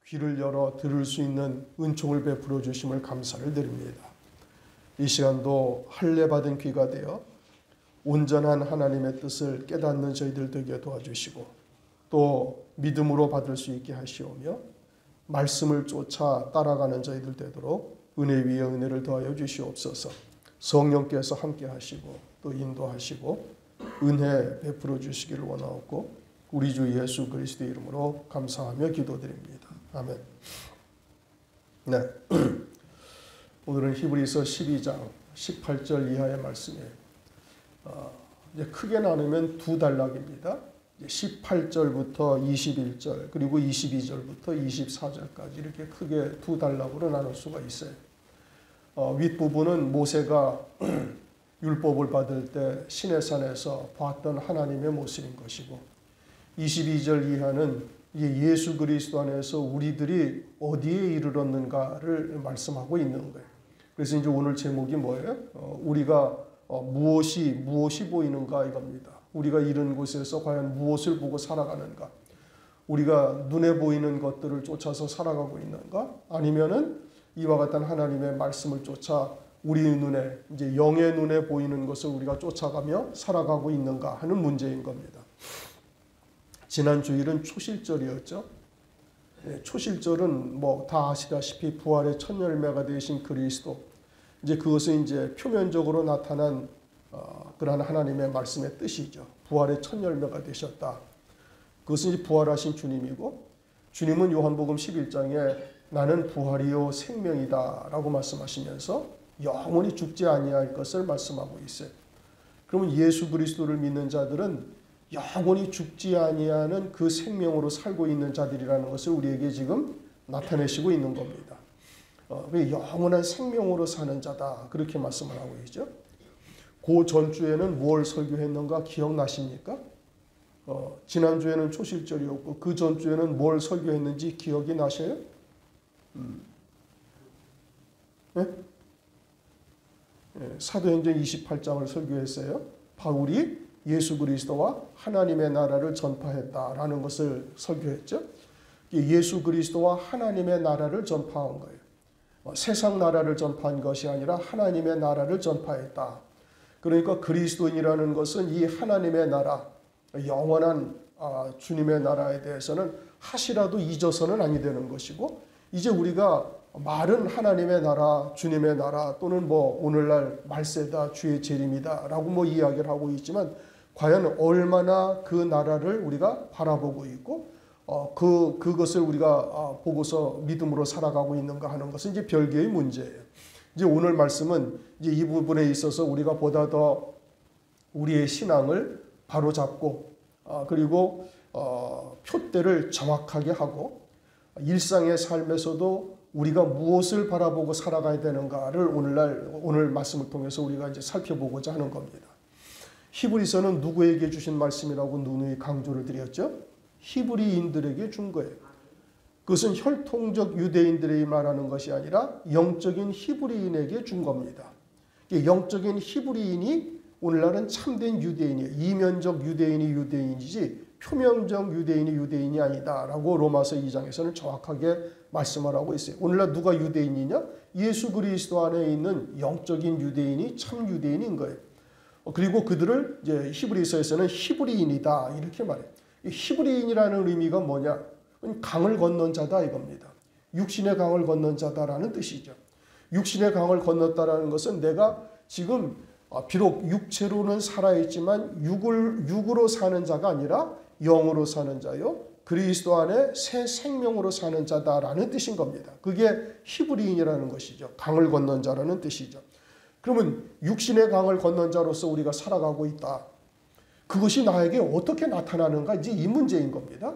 귀를 열어 들을 수 있는 은총을 베풀어 주심을 감사를 드립니다. 이 시간도 할례 받은 귀가 되어 온전한 하나님의 뜻을 깨닫는 저희들 되게 도와주시고 또 믿음으로 받을 수 있게 하시오며 말씀을 쫓아 따라가는 저희들 되도록 은혜 위에 은혜를 더하여 주시옵소서. 성령께서 함께 하시고 또 인도하시고 은혜 베풀어 주시기를 원하옵고 우리 주 예수 그리스도의 이름으로 감사하며 기도드립니다. 아멘. 네. 오늘은 히브리서 12장 18절 이하의 말씀이에요. 이제 크게 나누면 두 단락입니다. 18절부터 21절 그리고 22절부터 24절까지 이렇게 크게 두 단락으로 나눌 수가 있어요. 윗부분은 모세가 율법을 받을 때 시내산에서 봤던 하나님의 모습인 것이고 22절 이하는 예수 그리스도 안에서 우리들이 어디에 이르렀는가를 말씀하고 있는 거예요. 그래서 이제 오늘 제목이 뭐예요? 우리가 무엇이 보이는가 이겁니다. 우리가 이런 곳에서 과연 무엇을 보고 살아가는가? 우리가 눈에 보이는 것들을 쫓아서 살아가고 있는가? 아니면은 이와 같은 하나님의 말씀을 쫓아 우리 눈에 이제 영의 눈에 보이는 것을 우리가 쫓아가며 살아가고 있는가 하는 문제인 겁니다. 지난 주일은 초실절이었죠. 초실절은 뭐 다 아시다시피 부활의 첫 열매가 되신 그리스도. 이제 그것은 이제 표면적으로 나타난 그러한 하나님의 말씀의 뜻이죠. 부활의 첫 열매가 되셨다. 그것은 이제 부활하신 주님이고 주님은 요한복음 11장에 나는 부활이요 생명이다 라고 말씀하시면서 영원히 죽지 아니할 것을 말씀하고 있어요. 그러면 예수 그리스도를 믿는 자들은 영원히 죽지 아니하는 그 생명으로 살고 있는 자들이라는 것을 우리에게 지금 나타내시고 있는 겁니다. 영원한 생명으로 사는 자다 그렇게 말씀을 하고 있죠. 그 전주에는 뭘 설교했는가 기억나십니까? 지난주에는 초실절이었고 그 전주에는 뭘 설교했는지 기억이 나셔요? 네? 사도행전 28장을 설교했어요. 바울이 예수 그리스도와 하나님의 나라를 전파했다라는 것을 설교했죠. 예수 그리스도와 하나님의 나라를 전파한 거예요. 세상 나라를 전파한 것이 아니라 하나님의 나라를 전파했다. 그러니까 그리스도인이라는 것은 이 하나님의 나라, 영원한 주님의 나라에 대해서는 하시라도 잊어서는 아니 되는 것이고 이제 우리가 말은 하나님의 나라, 주님의 나라 또는 뭐 오늘날 말세다, 주의 재림이다 라고 뭐 이야기를 하고 있지만 과연 얼마나 그 나라를 우리가 바라보고 있고 그것을 우리가 보고서 믿음으로 살아가고 있는가 하는 것은 이제 별개의 문제예요. 이제 오늘 말씀은 이제 이 부분에 있어서 우리가 보다 더 우리의 신앙을 바로잡고 그리고 표대를 정확하게 하고 일상의 삶에서도 우리가 무엇을 바라보고 살아가야 되는가를 오늘 말씀을 통해서 우리가 이제 살펴보고자 하는 겁니다. 히브리서는 누구에게 주신 말씀이라고 누누이 강조를 드렸죠? 히브리인들에게 준 거예요. 그것은 혈통적 유대인들이 말하는 것이 아니라 영적인 히브리인에게 준 겁니다. 영적인 히브리인이 오늘날은 참된 유대인이에요. 이면적 유대인이 유대인이지 표면적 유대인이 유대인이 아니다라고 로마서 2장에서는 정확하게 말씀을 하고 있어요. 오늘날 누가 유대인이냐? 예수 그리스도 안에 있는 영적인 유대인이 참 유대인인 거예요. 그리고 그들을 이제 히브리서에서는 히브리인이다 이렇게 말해요. 히브리인이라는 의미가 뭐냐? 강을 건넌 자다 이겁니다. 육신의 강을 건넌 자다라는 뜻이죠. 육신의 강을 건넜다라는 것은 내가 지금 비록 육체로는 살아있지만 육으로 사는 자가 아니라 영으로 사는 자요. 그리스도 안에 새 생명으로 사는 자다라는 뜻인 겁니다. 그게 히브리인이라는 것이죠. 강을 건넌 자라는 뜻이죠. 그러면 육신의 강을 건넌 자로서 우리가 살아가고 있다. 그것이 나에게 어떻게 나타나는가 이제 이 문제인 겁니다.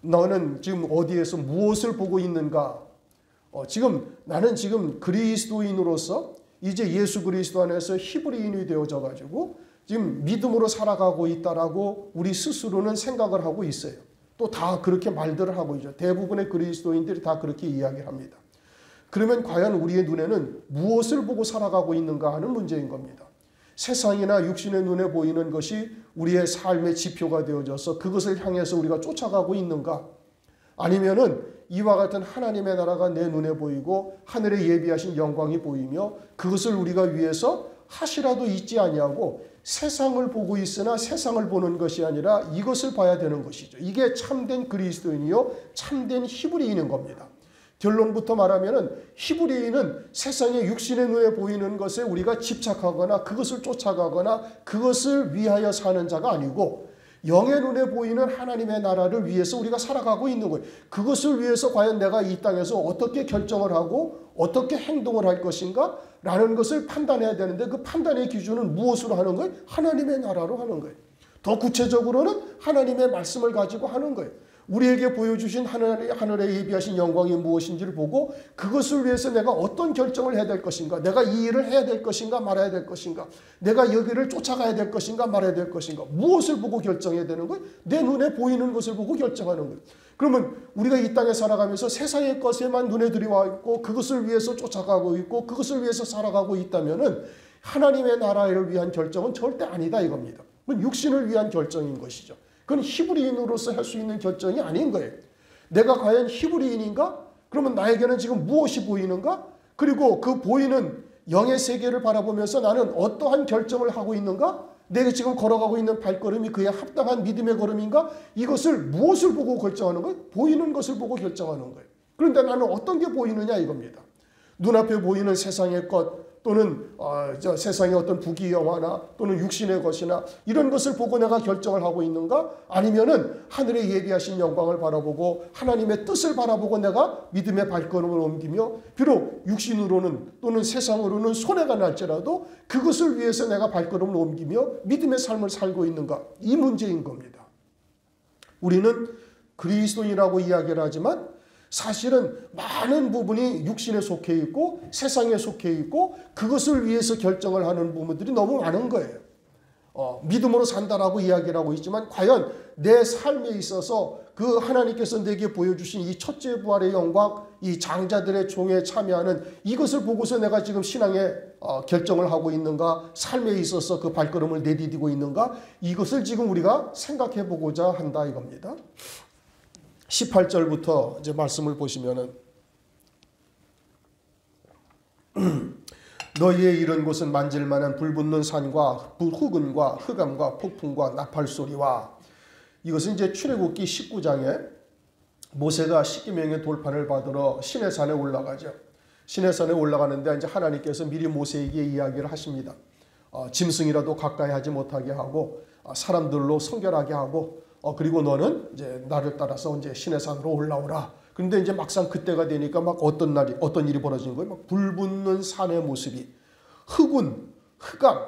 너는 지금 어디에서 무엇을 보고 있는가? 나는 지금 그리스도인으로서 이제 예수 그리스도 안에서 히브리인이 되어져 가지고 지금 믿음으로 살아가고 있다라고 우리 스스로는 생각을 하고 있어요. 또 다 그렇게 말들을 하고 있죠. 대부분의 그리스도인들이 다 그렇게 이야기를 합니다. 그러면 과연 우리의 눈에는 무엇을 보고 살아가고 있는가 하는 문제인 겁니다. 세상이나 육신의 눈에 보이는 것이 우리의 삶의 지표가 되어져서 그것을 향해서 우리가 쫓아가고 있는가? 아니면은 이와 같은 하나님의 나라가 내 눈에 보이고 하늘에 예비하신 영광이 보이며 그것을 우리가 위해서 하시라도 잊지 아니하고 세상을 보고 있으나 세상을 보는 것이 아니라 이것을 봐야 되는 것이죠. 이게 참된 그리스도인이요 참된 히브리인인 겁니다. 결론부터 말하면은 히브리인은 세상의 육신의 눈에 보이는 것에 우리가 집착하거나 그것을 쫓아가거나 그것을 위하여 사는 자가 아니고 영의 눈에 보이는 하나님의 나라를 위해서 우리가 살아가고 있는 거예요. 그것을 위해서 과연 내가 이 땅에서 어떻게 결정을 하고 어떻게 행동을 할 것인가 라는 것을 판단해야 되는데 그 판단의 기준은 무엇으로 하는 거예요? 하나님의 나라로 하는 거예요. 더 구체적으로는 하나님의 말씀을 가지고 하는 거예요. 우리에게 보여주신 하늘에 예비하신 영광이 무엇인지를 보고 그것을 위해서 내가 어떤 결정을 해야 될 것인가, 내가 이 일을 해야 될 것인가 말아야 될 것인가, 내가 여기를 쫓아가야 될 것인가 말아야 될 것인가, 무엇을 보고 결정해야 되는 거예요? 내 눈에 보이는 것을 보고 결정하는 거예요. 그러면 우리가 이 땅에 살아가면서 세상의 것에만 눈에 들이와 있고 그것을 위해서 쫓아가고 있고 그것을 위해서 살아가고 있다면은 하나님의 나라를 위한 결정은 절대 아니다 이겁니다. 그건 육신을 위한 결정인 것이죠. 그건 히브리인으로서 할 수 있는 결정이 아닌 거예요. 내가 과연 히브리인인가? 그러면 나에게는 지금 무엇이 보이는가? 그리고 그 보이는 영의 세계를 바라보면서 나는 어떠한 결정을 하고 있는가? 내가 지금 걸어가고 있는 발걸음이 그에 합당한 믿음의 걸음인가? 이것을 무엇을 보고 결정하는 거예요? 보이는 것을 보고 결정하는 거예요. 그런데 나는 어떤 게 보이느냐 이겁니다. 눈앞에 보이는 세상의 것 또는 세상의 어떤 부귀영화나 또는 육신의 것이나 이런 것을 보고 내가 결정을 하고 있는가? 아니면은 하늘에 예비하신 영광을 바라보고 하나님의 뜻을 바라보고 내가 믿음의 발걸음을 옮기며 비록 육신으로는 또는 세상으로는 손해가 날지라도 그것을 위해서 내가 발걸음을 옮기며 믿음의 삶을 살고 있는가? 이 문제인 겁니다. 우리는 그리스도인이라고 이야기를 하지만 사실은 많은 부분이 육신에 속해 있고 세상에 속해 있고 그것을 위해서 결정을 하는 부분들이 너무 많은 거예요. 믿음으로 산다라고 이야기를 하고 있지만 과연 내 삶에 있어서 그 하나님께서 내게 보여주신 이 첫째 부활의 영광, 이 장자들의 종에 참여하는 이것을 보고서 내가 지금 신앙에 결정을 하고 있는가, 삶에 있어서 그 발걸음을 내디디고 있는가, 이것을 지금 우리가 생각해 보고자 한다 이겁니다. 18절부터 이제 말씀을 보시면은 너희의 이런 곳은 만질만한 불붙는 산과 흑운과 흑암과 폭풍과 나팔 소리와 이것은 이제 출애굽기 19장에 모세가 십계명의 돌판을 받으러 시내산에 올라가죠. 시내산에 올라가는데 이제 하나님께서 미리 모세에게 이야기를 하십니다. 짐승이라도 가까이 하지 못하게 하고 사람들로 성결하게 하고 그리고 너는 이제 나를 따라서 이제 시내산으로 올라오라. 그런데 이제 막상 그때가 되니까 막 어떤 일이 벌어진 거예요. 막 불붙는 산의 모습이 흑운, 흑암,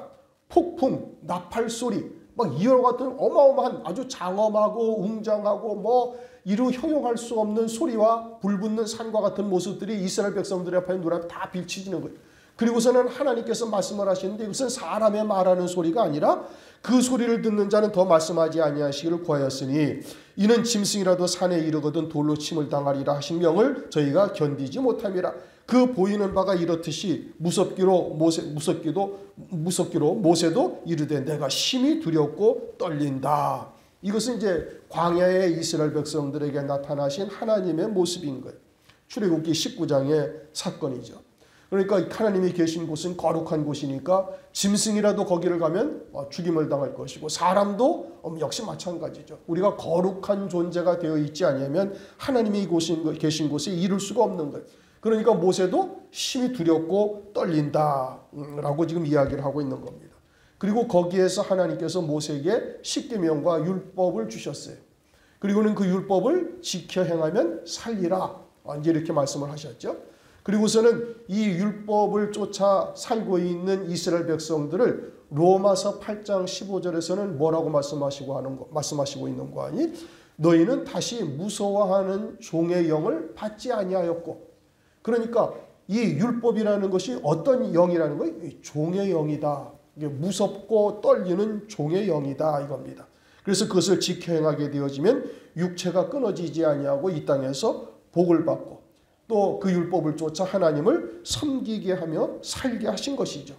폭풍, 나팔 소리 막 이와 같은 어마어마한 아주 장엄하고 웅장하고 뭐 이루 형용할 수 없는 소리와 불붙는 산과 같은 모습들이 이스라엘 백성들 앞에 눈앞에 다 비치지는 거예요. 그리고서는 하나님께서 말씀을 하시는데 이것은 사람의 말하는 소리가 아니라 그 소리를 듣는 자는 더 말씀하지 아니하시기를 구하였으니 이는 짐승이라도 산에 이르거든 돌로 침을 당하리라 하신 명을 저희가 견디지 못함이라. 그 보이는 바가 이렇듯이 무섭기로 모세도 이르되 내가 심히 두렵고 떨린다. 이것은 이제 광야의 이스라엘 백성들에게 나타나신 하나님의 모습인 거예요. 출애굽기 19장의 사건이죠. 그러니까 하나님이 계신 곳은 거룩한 곳이니까 짐승이라도 거기를 가면 죽임을 당할 것이고 사람도 역시 마찬가지죠. 우리가 거룩한 존재가 되어 있지 않으면 하나님이 계신 곳에 이룰 수가 없는 거예요. 그러니까 모세도 심히 두렵고 떨린다라고 지금 이야기를 하고 있는 겁니다. 그리고 거기에서 하나님께서 모세에게 십계명과 율법을 주셨어요. 그리고는 그 율법을 지켜 행하면 살리라 이제 이렇게 말씀을 하셨죠. 그리고서는 이 율법을 쫓아 살고 있는 이스라엘 백성들을 로마서 8장 15절에서는 뭐라고 말씀하시고 있는 거 아니? 너희는 다시 무서워하는 종의 영을 받지 아니하였고. 그러니까 이 율법이라는 것이 어떤 영이라는 거예요? 종의 영이다. 이게 무섭고 떨리는 종의 영이다 이겁니다. 그래서 그것을 지켜 행하게 되어지면 육체가 끊어지지 아니하고 이 땅에서 복을 받고 또 그 율법을 쫓아 하나님을 섬기게 하며 살게 하신 것이죠.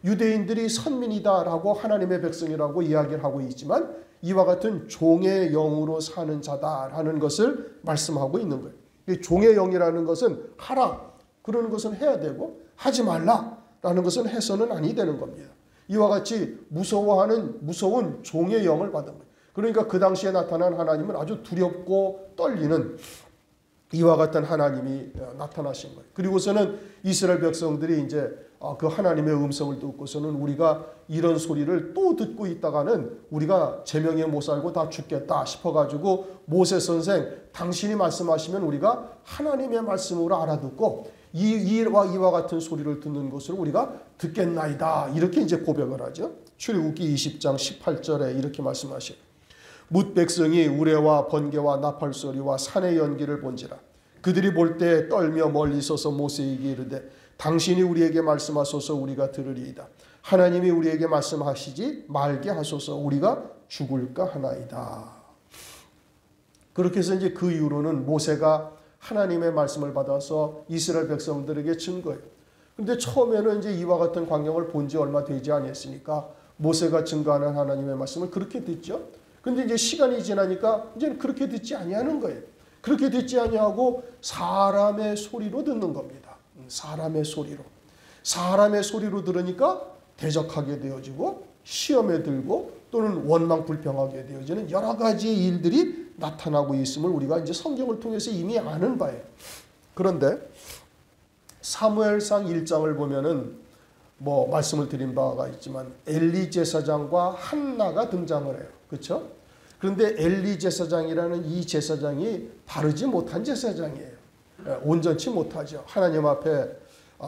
유대인들이 선민이다라고 하나님의 백성이라고 이야기를 하고 있지만 이와 같은 종의 영으로 사는 자다라는 것을 말씀하고 있는 거예요. 이 종의 영이라는 것은 하라 그러는 것은 해야 되고 하지 말라라는 것은 해서는 아니 되는 겁니다. 이와 같이 무서운 종의 영을 받은 거예요. 그러니까 그 당시에 나타난 하나님은 아주 두렵고 떨리는 이와 같은 하나님이 나타나신 거예요. 그리고서는 이스라엘 백성들이 이제 그 하나님의 음성을 듣고서는 우리가 이런 소리를 또 듣고 있다가는 우리가 제명에 못 살고 다 죽겠다 싶어가지고 모세 선생 당신이 말씀하시면 우리가 하나님의 말씀으로 알아듣고 이와 같은 소리를 듣는 것을 우리가 듣겠나이다. 이렇게 이제 고백을 하죠. 출애굽기 20장 18절에 이렇게 말씀하셔요. 뭇 백성이 우레와 번개와 나팔 소리와 산의 연기를 본지라 그들이 볼 때 떨며 멀리 서서 모세에게 이르되 당신이 우리에게 말씀하소서 우리가 들으리이다. 하나님이 우리에게 말씀하시지 말게 하소서 우리가 죽을까 하나이다. 그렇게 해서 이제 그 이후로는 모세가 하나님의 말씀을 받아서 이스라엘 백성들에게 준 거예요. 그런데 처음에는 이제 이와 같은 광경을 본 지 얼마 되지 않았으니까 모세가 증거하는 하나님의 말씀을 그렇게 듣죠. 근데 이제 시간이 지나니까 이제는 그렇게 듣지 아니하는 거예요. 그렇게 듣지 아니하고 사람의 소리로 듣는 겁니다. 사람의 소리로 들으니까 대적하게 되어지고 시험에 들고 또는 원망 불평하게 되어지는 여러 가지의 일들이 나타나고 있음을 우리가 이제 성경을 통해서 이미 아는 바예요. 그런데 사무엘상 1장을 보면은 뭐 말씀을 드린 바가 있지만 엘리 제사장과 한나가 등장을 해요. 그렇죠? 그런데 엘리 제사장이라는 이 제사장이 바르지 못한 제사장이에요. 온전치 못하죠. 하나님 앞에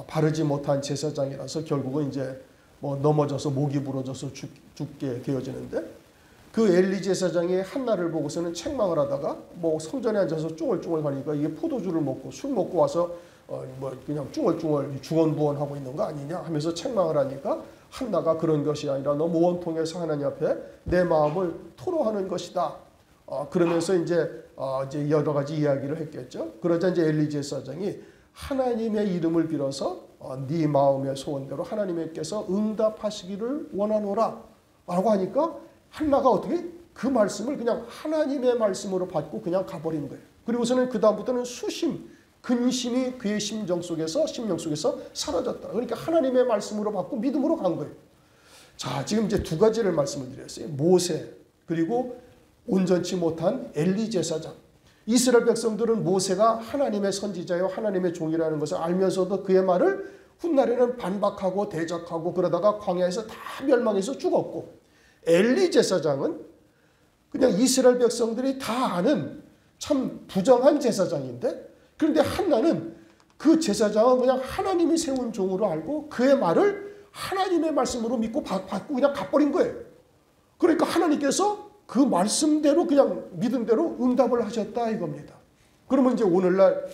바르지 못한 제사장이라서 결국은 이제 뭐 넘어져서 목이 부러져서 죽게 되어지는데 그 엘리 제사장이 한나를 보고서는 책망을 하다가 뭐 성전에 앉아서 쭝얼쭝얼 하니까 이게 포도주를 먹고 술 먹고 와서 뭐 그냥 쭝얼쭝얼 중언부언하고 있는 거 아니냐 하면서 책망을 하니까 한나가 그런 것이 아니라 너 모원통해서 하나님 앞에 내 마음을 토로하는 것이다. 그러면서 이제 여러 가지 이야기를 했겠죠. 그러자 이제 엘리 제사장이 하나님의 이름을 빌어서 네 마음의 소원대로 하나님께서 응답하시기를 원하노라 라고 하니까 한나가 어떻게 그 말씀을 그냥 하나님의 말씀으로 받고 그냥 가버린 거예요. 그리고서는 그 다음부터는 근심이 그의 심령 속에서 사라졌다. 그러니까 하나님의 말씀으로 받고 믿음으로 간 거예요. 자, 지금 이제 두 가지를 말씀을 드렸어요. 모세 그리고 온전치 못한 엘리 제사장. 이스라엘 백성들은 모세가 하나님의 선지자요 하나님의 종이라는 것을 알면서도 그의 말을 훗날에는 반박하고 대적하고 그러다가 광야에서 다 멸망해서 죽었고 엘리 제사장은 그냥 이스라엘 백성들이 다 아는 참 부정한 제사장인데 그런데 한나는 그 제사장은 그냥 하나님이 세운 종으로 알고 그의 말을 하나님의 말씀으로 믿고 받고 그냥 가버린 거예요. 그러니까 하나님께서 그 말씀대로 그냥 믿은 대로 응답을 하셨다 이겁니다. 그러면 이제 오늘날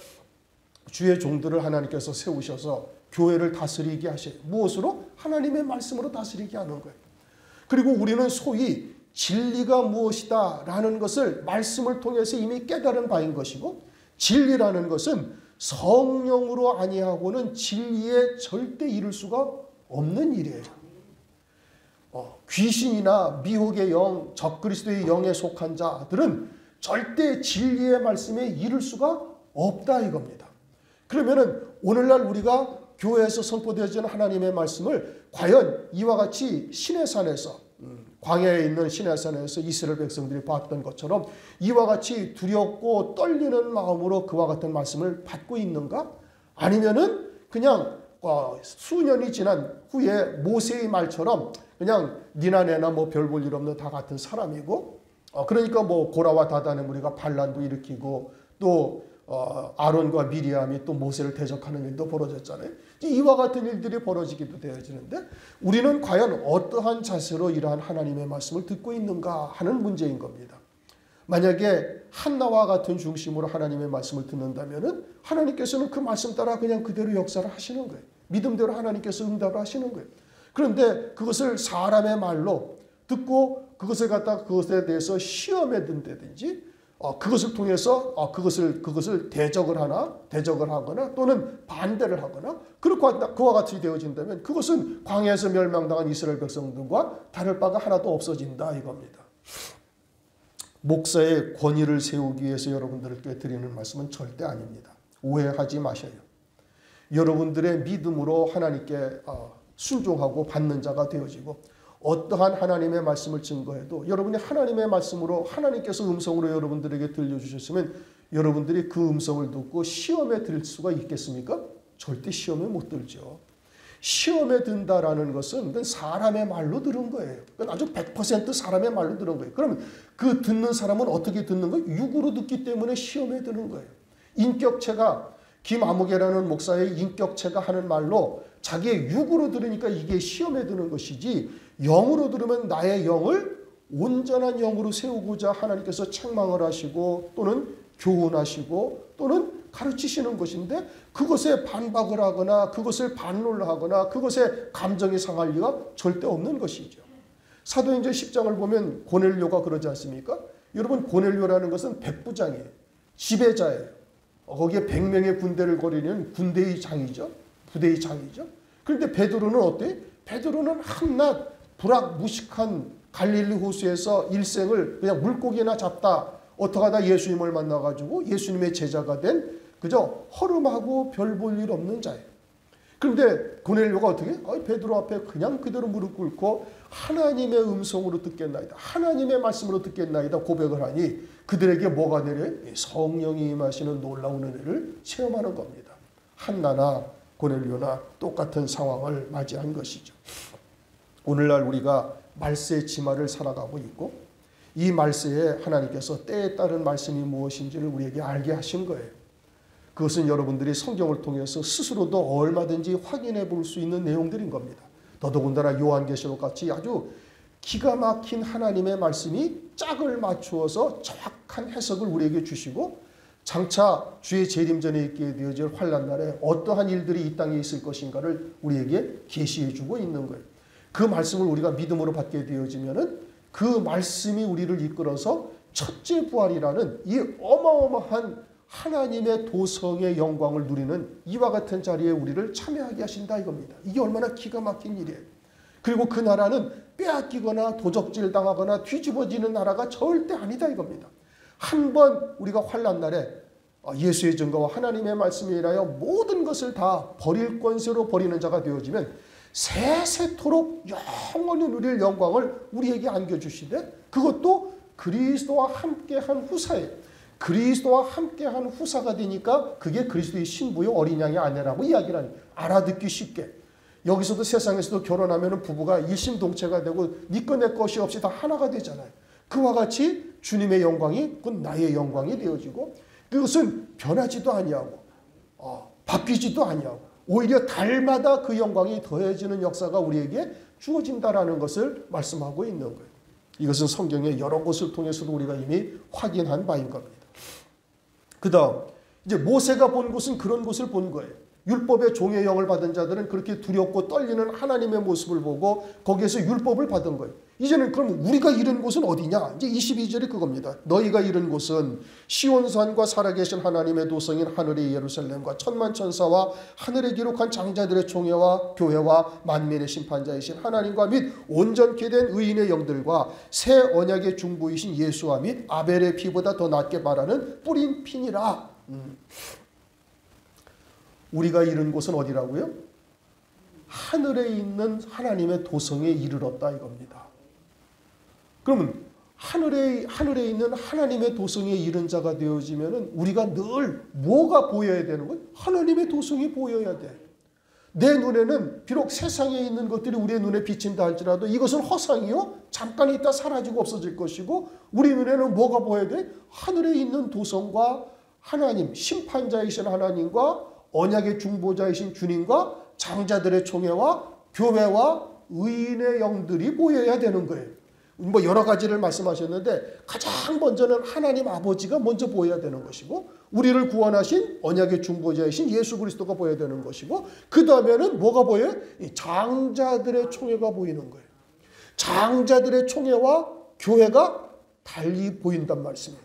주의 종들을 하나님께서 세우셔서 교회를 다스리게 하셔요. 무엇으로? 하나님의 말씀으로 다스리게 하는 거예요. 그리고 우리는 소위 진리가 무엇이다 라는 것을 말씀을 통해서 이미 깨달은 바인 것이고 진리라는 것은 성령으로 아니하고는 진리에 절대 이룰 수가 없는 일이에요. 귀신이나 미혹의 영, 적그리스도의 영에 속한 자들은 절대 진리의 말씀에 이룰 수가 없다 이겁니다. 그러면은 오늘날 우리가 교회에서 선포되어지는 하나님의 말씀을 과연 이와 같이 시내산에서 광야에 있는 시내산에서 이스라엘 백성들이 봤던 것처럼 이와 같이 두렵고 떨리는 마음으로 그와 같은 말씀을 받고 있는가? 아니면은 그냥 수년이 지난 후에 모세의 말처럼 그냥 니나 내나 뭐 별 볼 일 없는 다 같은 사람이고 그러니까 뭐 고라와 다단의 무리가 반란도 일으키고 또 아론과 미리암이 또 모세를 대적하는 일도 벌어졌잖아요. 이와 같은 일들이 벌어지기도 되어지는데 우리는 과연 어떠한 자세로 이러한 하나님의 말씀을 듣고 있는가 하는 문제인 겁니다. 만약에 한나와 같은 중심으로 하나님의 말씀을 듣는다면 하나님께서는 그 말씀 따라 그냥 그대로 역사를 하시는 거예요. 믿음대로 하나님께서 응답을 하시는 거예요. 그런데 그것을 사람의 말로 듣고 그것을 갖다가 그것에 대해서 시험에 든다든지 그것을 통해서 그것을 대적을 하거나 또는 반대를 하거나 그와 같이 되어진다면 그것은 광야에서 멸망당한 이스라엘 백성들과 다를 바가 하나도 없어진다 이겁니다. 목사의 권위를 세우기 위해서 여러분들께 드리는 말씀은 절대 아닙니다. 오해하지 마셔요. 여러분들의 믿음으로 하나님께 순종하고 받는 자가 되어지고 어떠한 하나님의 말씀을 증거해도 여러분이 하나님의 말씀으로 하나님께서 음성으로 여러분들에게 들려주셨으면 여러분들이 그 음성을 듣고 시험에 들 수가 있겠습니까? 절대 시험에 못 들죠. 시험에 든다라는 것은 사람의 말로 들은 거예요. 아주 100% 사람의 말로 들은 거예요. 그러면 그 듣는 사람은 어떻게 듣는 거예요? 육으로 듣기 때문에 시험에 드는 거예요. 인격체가 김아무개라는 목사의 인격체가 하는 말로 자기의 육으로 들으니까 이게 시험에 드는 것이지 영으로 들으면 나의 영을 온전한 영으로 세우고자 하나님께서 책망을 하시고 또는 교훈하시고 또는 가르치시는 것인데 그것에 반박을 하거나 그것을 반론을 하거나 그것에 감정이 상할 리가 절대 없는 것이죠. 사도행전 10장을 보면 고넬료가 그러지 않습니까? 여러분 고넬료라는 것은 백부장이에요. 지배자예요. 거기에 100명의 군대를 거리는 군대의 장이죠. 부대의 장이죠. 그런데 베드로는 어때? 베드로는 한낱 불악무식한 갈릴리 호수에서 일생을 그냥 물고기나 잡다 어떻게 하다 예수님을 만나가지고 예수님의 제자가 된 그저 허름하고 별 볼 일 없는 자예요. 그런데 고넬료가 어떻게? 베드로 앞에 그냥 그대로 무릎 꿇고 하나님의 음성으로 듣겠나이다. 하나님의 말씀으로 듣겠나이다 고백을 하니 그들에게 뭐가 내려요? 성령이 임하시는 놀라운 은혜를 체험하는 겁니다. 한나나 고넬료나 똑같은 상황을 맞이한 것이죠. 오늘날 우리가 말세의 지마를 살아가고 있고 이 말세에 하나님께서 때에 따른 말씀이 무엇인지를 우리에게 알게 하신 거예요. 그것은 여러분들이 성경을 통해서 스스로도 얼마든지 확인해 볼 수 있는 내용들인 겁니다. 더더군다나 요한계시록 같이 아주 기가 막힌 하나님의 말씀이 짝을 맞추어서 정확한 해석을 우리에게 주시고 장차 주의 재림전에 있게 되어질 환난 날에 어떠한 일들이 이 땅에 있을 것인가를 우리에게 계시해 주고 있는 거예요. 그 말씀을 우리가 믿음으로 받게 되어지면은 그 말씀이 우리를 이끌어서 첫째 부활이라는 이 어마어마한 하나님의 도성의 영광을 누리는 이와 같은 자리에 우리를 참여하게 하신다 이겁니다. 이게 얼마나 기가 막힌 일이에요. 그리고 그 나라는 빼앗기거나 도적질 당하거나 뒤집어지는 나라가 절대 아니다 이겁니다. 한번 우리가 환난 날에 예수의 증거와 하나님의 말씀에 인하여 모든 것을 다 버릴 권세로 버리는 자가 되어지면 세세토록 영원히 누릴 영광을 우리에게 안겨주시되 그것도 그리스도와 함께한 후사예요. 그리스도와 함께한 후사가 되니까 그게 그리스도의 신부요 어린 양의 아내라고 이야기를 하는 알아듣기 쉽게. 여기서도 세상에서도 결혼하면 부부가 일심동체가 되고 네 것 내 것이 없이 다 하나가 되잖아요. 그와 같이 주님의 영광이 곧 나의 영광이 되어지고 그것은 변하지도 아니하고 바뀌지도 아니하고 오히려 달마다 그 영광이 더해지는 역사가 우리에게 주어진다라는 것을 말씀하고 있는 거예요. 이것은 성경의 여러 곳을 통해서도 우리가 이미 확인한 바인 겁니다. 그 다음 이제 모세가 본 곳은 그런 곳을 본 거예요. 율법의 종의 영을 받은 자들은 그렇게 두렵고 떨리는 하나님의 모습을 보고 거기에서 율법을 받은 거예요. 이제는 그럼 우리가 이른 곳은 어디냐? 이제 22절이 그겁니다. 너희가 이른 곳은 시온산과 살아계신 하나님의 도성인 하늘의 예루살렘과 천만 천사와 하늘에 기록한 장자들의 총회와 교회와 만민의 심판자이신 하나님과 및 온전케 된 의인의 영들과 새 언약의 중보이신 예수와 및 아벨의 피보다 더 낫게 말하는 뿌린 피니라. 우리가 이른 곳은 어디라고요? 하늘에 있는 하나님의 도성에 이르렀다 이겁니다. 그러면 하늘에 있는 하나님의 도성에 이른 자가 되어지면 우리가 늘 뭐가 보여야 되는 거예요? 하나님의 도성이 보여야 돼. 내 눈에는 비록 세상에 있는 것들이 우리의 눈에 비친다 할지라도 이것은 허상이요. 잠깐 있다 사라지고 없어질 것이고 우리 눈에는 뭐가 보여야 돼? 하늘에 있는 도성과 하나님, 심판자이신 하나님과 언약의 중보자이신 주님과 장자들의 총회와 교회와 의인의 영들이 보여야 되는 거예요. 뭐 여러 가지를 말씀하셨는데 가장 먼저는 하나님 아버지가 먼저 보여야 되는 것이고 우리를 구원하신 언약의 중보자이신 예수 그리스도가 보여야 되는 것이고 그 다음에는 뭐가 보여요? 장자들의 총회가 보이는 거예요. 장자들의 총회와 교회가 달리 보인단 말씀이에요.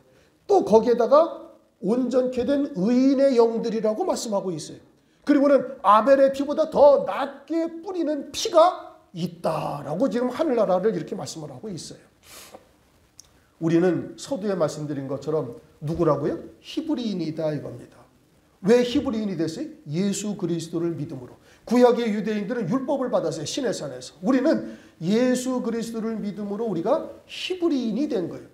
또 거기에다가 온전케 된 의인의 영들이라고 말씀하고 있어요. 그리고는 아벨의 피보다 더 낮게 뿌리는 피가 있다라고 지금 하늘나라를 이렇게 말씀을 하고 있어요. 우리는 서두에 말씀드린 것처럼 누구라고요? 히브리인이다 이겁니다. 왜 히브리인이 됐어요? 예수 그리스도를 믿음으로. 구약의 유대인들은 율법을 받았어요. 신의 산에서. 우리는 예수 그리스도를 믿음으로 우리가 히브리인이 된 거예요.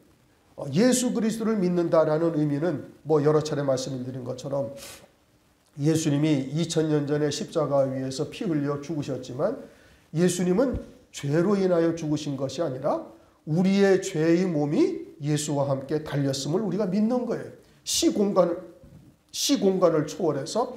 예수 그리스도를 믿는다라는 의미는 뭐 여러 차례 말씀드린 것처럼 예수님이 2000년 전에 십자가 위에서 피 흘려 죽으셨지만 예수님은 죄로 인하여 죽으신 것이 아니라 우리의 죄의 몸이 예수와 함께 달렸음을 우리가 믿는 거예요. 시공간을 초월해서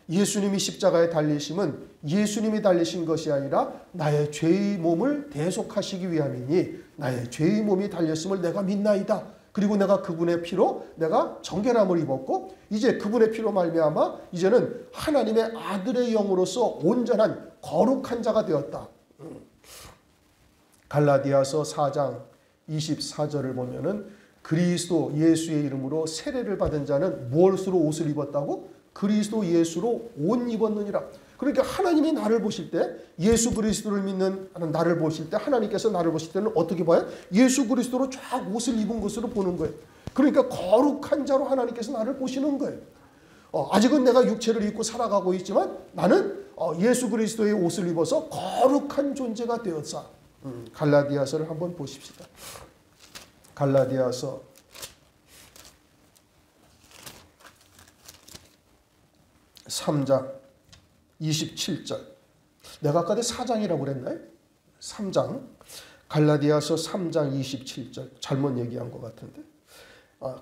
예수님이 십자가에 달리심은 예수님이 달리신 것이 아니라 나의 죄의 몸을 대속하시기 위함이니 나의 죄의 몸이 달렸음을 내가 믿나이다. 그리고 내가 그분의 피로 내가 정결함을 입었고 이제 그분의 피로 말미암아 이제는 하나님의 아들의 영으로서 온전한 거룩한 자가 되었다. 갈라디아서 4장 24절을 보면은 그리스도 예수의 이름으로 세례를 받은 자는 무엇으로 옷을 입었다고? 그리스도 예수로 옷 입었느니라. 그러니까 하나님이 나를 보실 때 예수 그리스도를 믿는 나를 보실 때 하나님께서 나를 보실 때는 어떻게 봐요? 예수 그리스도로 쫙 옷을 입은 것으로 보는 거예요. 그러니까 거룩한 자로 하나님께서 나를 보시는 거예요. 아직은 내가 육체를 입고 살아가고 있지만 나는 예수 그리스도의 옷을 입어서 거룩한 존재가 되었사. 갈라디아서를 한번 보십시다. 갈라디아서 3장 27절. 내가 아까 4장이라고 그랬나요? 3장. 갈라디아서 3장 27절. 잘못 얘기한 것 같은데.